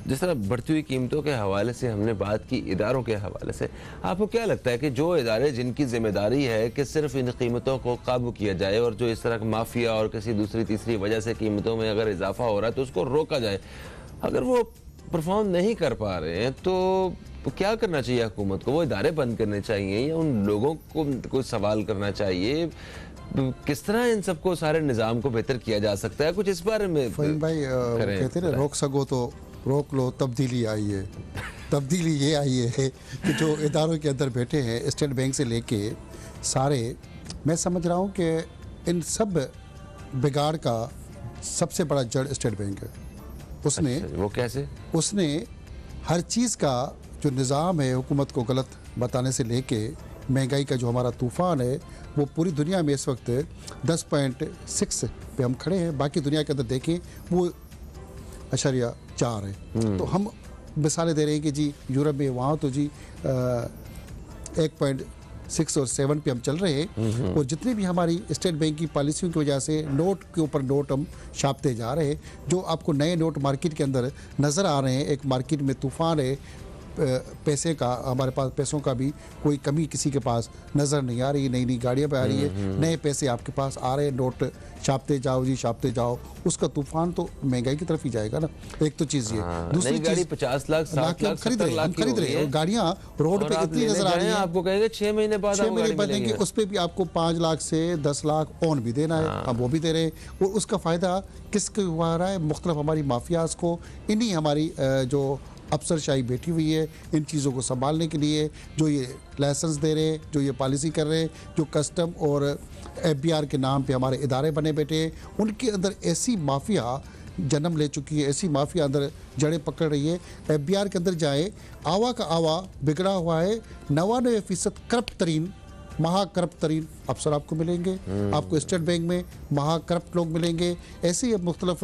S1: जिस तरह बढ़ती हुई कीमतों के हवाले से हमने बात की, इदारों के हवाले से आपको क्या लगता है कि जो इदारे जिनकी जिम्मेदारी है कि सिर्फ इन कीमतों को काबू किया जाए और जो इस तरह का माफिया और किसी दूसरी तीसरी वजह से कीमतों में अगर इजाफा हो रहा है तो उसको रोका जाए, अगर वो परफॉर्म नहीं कर पा रहे हैं तो क्या करना चाहिए हुकूमत को? वो इदारे बंद करने चाहिए या उन लोगों को कोई सवाल करना चाहिए? किस तरह इन सबको, सारे निज़ाम को बेहतर किया जा सकता है? कुछ इस बारे में
S3: फ़हीम भाई कहते हैं ना, रोक सको तो रोक लो, तब्दीली आई है। तब्दीली ये आई है कि जो इदारों के अंदर बैठे हैं, स्टेट बैंक से लेके सारे, मैं समझ रहा हूँ कि इन सब बिगाड़ का सबसे बड़ा जड़ स्टेट बैंक है। उसने
S1: वो कैसे? उसने
S3: हर चीज़ का जो निज़ाम है हुकूमत को गलत बताने से लेके महंगाई का जो हमारा तूफ़ान है वो पूरी दुनिया में इस वक्त 10.6 पे हम खड़े हैं। बाकी दुनिया के अंदर देखें वो 0.4 है। तो हम मिसालें दे रहे हैं कि जी यूरोप में वहाँ तो जी 1.6 और 7 पे हम चल रहे हैं। और जितनी भी हमारी स्टेट बैंक की पॉलिसियों की वजह से नोट के ऊपर नोट हम छापते जा रहे हैं। जो आपको नए नोट मार्केट के अंदर नज़र आ रहे हैं, एक मार्केट में तूफ़ान है पैसे का, हमारे पास पैसों का भी कोई कमी किसी के पास नज़र नहीं आ रही। नई नई गाड़ियाँ पे आ रही है, नए पैसे आपके पास आ रहे हैं, नोट छापते जाओ जी, छापते जाओ। उसका तूफान तो महंगाई की तरफ ही जाएगा ना। एक तो चीज़ ये, दूसरी
S1: गाड़ी 50 लाख 60 लाख
S3: खरीद रहे हैं। गाड़ियाँ रोड पे इतनी नजर आ रही है,
S1: आपको कहेंगे 6 महीने बाद
S3: देंगे, उस पर भी आपको 5 लाख से 10 लाख ऑन भी देना है, हम वो भी दे रहे हैं। और उसका फ़ायदा किसको हुआ रहा है? मुख्तलिफ हमारी माफियाज को, इन्हीं हमारी जो अफसरशाही बैठी हुई है इन चीज़ों को संभालने के लिए, जो ये लाइसेंस दे रहे हैं, जो ये पॉलिसी कर रहे हैं, जो कस्टम और FBR के नाम पे हमारे इदारे बने बैठे हैं, उनके अंदर ऐसी माफिया जन्म ले चुकी है, ऐसी माफिया अंदर जड़ें पकड़ रही है। FBR के अंदर जाए, आवा का आवा बिगड़ा हुआ है। 99% करप्ट तरीन, महाकरप्ट तरीन अफसर आपको मिलेंगे। आपको स्टेट बैंक में महाकरप्ट लोग मिलेंगे। ऐसे ही मुख्तलिफ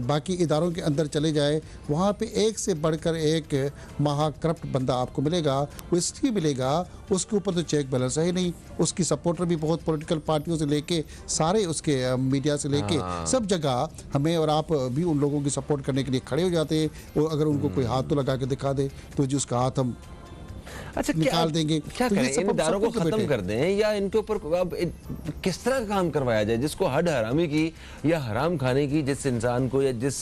S3: बाकी इदारों के अंदर चले जाए, वहाँ पे एक से बढ़कर एक महाकरप्ट बंदा आपको मिलेगा। वो इसलिए मिलेगा, उसके ऊपर तो चेक बैलेंस है ही नहीं। उसकी सपोर्टर भी बहुत पॉलिटिकल पार्टियों से लेके सारे उसके मीडिया से लेके सब जगह हमें और आप भी उन लोगों की सपोर्ट करने के लिए खड़े हो जाते हैं। और अगर उनको कोई हाथ तो लगा के दिखा दे तो जी उसका हाथ हम निकाल देंगे।
S1: क्या करें? इन इदारों को खत्म कर दें या इनके ऊपर अब किस तरह का काम करवाया जाए जिसको हद हरामी की या हराम खाने की, जिस इंसान को या जिस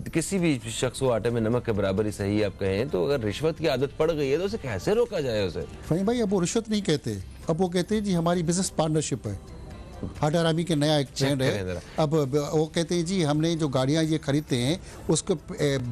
S1: किसी भी शख्स को आटे में नमक के बराबर ही सही आप कहें, तो अगर रिश्वत की आदत पड़ गई है तो उसे कैसे रोका जाए? उसे
S3: फ़हीम भाई अब वो रिश्वत नहीं कहते, अब वो कहते हैं जी हमारी बिजनेस पार्टनरशिप है। हड हरामी के नया एक ट्रेंड है। अब वो कहते हैं जी हमने जो गाड़ियाँ ये खरीदते हैं उसको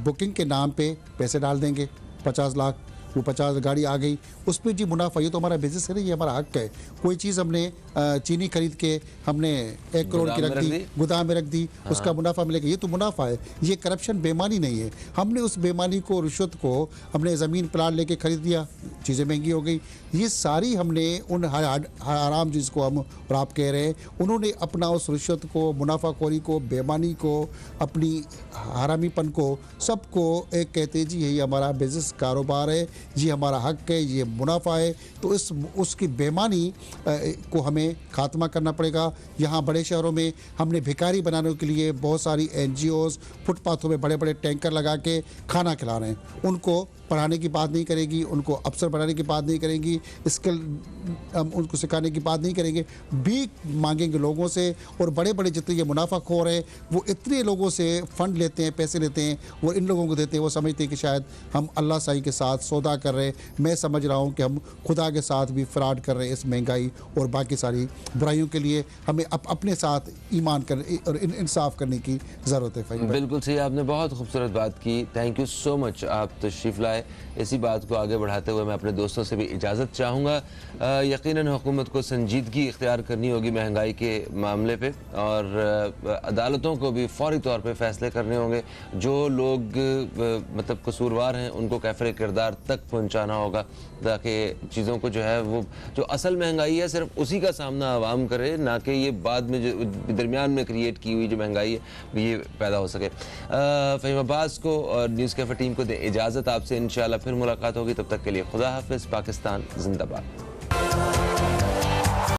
S3: बुकिंग के नाम पे पैसे डाल देंगे 50 लाख, वो 50 गाड़ी आ गई, उस पर जी मुनाफा। ये तो हमारा बिजनेस है ना, ये हमारा हक है। कोई चीज़ हमने चीनी खरीद के हमने 1 करोड़ की रख दी, गोदाम में रख दी, उसका मुनाफा मिलेगा, ये तो मुनाफा है। ये करप्शन बेईमानी नहीं है। हमने उस बेईमानी को, रिश्वत को, हमने ज़मीन प्लाट लेके खरीद दिया, चीज़ें महंगी हो गई। ये सारी हमने उन हराम जिसको हम और आप कह रहे हैं, उन्होंने अपना उस रिश्वत को, मुनाफाखोरी को, बेईमानी को, अपनी हरामीपन को, सबको एक कहते हैं जी यही हमारा बिजनेस कारोबार है, ये हमारा हक है, ये मुनाफा है। तो उसकी बेईमानी को हमें खात्मा करना पड़ेगा। यहाँ बड़े शहरों में हमने भिखारी बनाने के लिए बहुत सारी NGOs फुटपाथों में बड़े बड़े टैंकर लगा के खाना खिला रहे हैं। उनको पढ़ाने की बात नहीं करेगी, उनको अफसर बनाने की बात नहीं करेंगी, स्किल उनको सिखाने की बात नहीं करेंगे, भीख मांगेंगे लोगों से। और बड़े बड़े जितने ये मुनाफाखोर हैं वो इतने लोगों से फंड लेते हैं, पैसे लेते हैं और इन लोगों को देते हैं। वो समझते हैं कि शायद हम अल्लाह साई के साथ सौदा कर रहे हैं। मैं समझ रहा हूँ कि हम खुदा के साथ भी फ्रॉड कर रहे हैं। इस महंगाई और बाकी सारी बुराइयों के लिए हमें अपने साथ ईमान करने और इंसाफ करने की ज़रूरत है।
S1: बिल्कुल सही, आपने बहुत खूबसूरत बात की। थैंक यू सो मच, आप तशरीफ़ लाए। इसी बात को आगे बढ़ाते हुए मैं अपने दोस्तों से भी इजाज़त चाहूँगा। यकीनन हुकूमत को संजीदगी इख्तियार करनी होगी महंगाई के मामले पे, और अदालतों को भी फौरी तौर पे फ़ैसले करने होंगे। जो लोग मतलब कसूरवार हैं उनको कैफ़रे किरदार तक पहुँचाना होगा, ताकि चीज़ों को जो है वो जो असल महंगाई है सिर्फ उसी का सामना आवाम करे, ना कि ये बाद में जो दरमियान में क्रिएट की हुई जो महंगाई है ये पैदा हो सके। फ़हीम अब्बास को और न्यूज़ कैफ़े टीम को दे इजाज़त। आपसे इंशाल्लाह फिर मुलाकात होगी, तब तक के लिए खुदा हाफिज़। पाकिस्तान जिंदाबाद।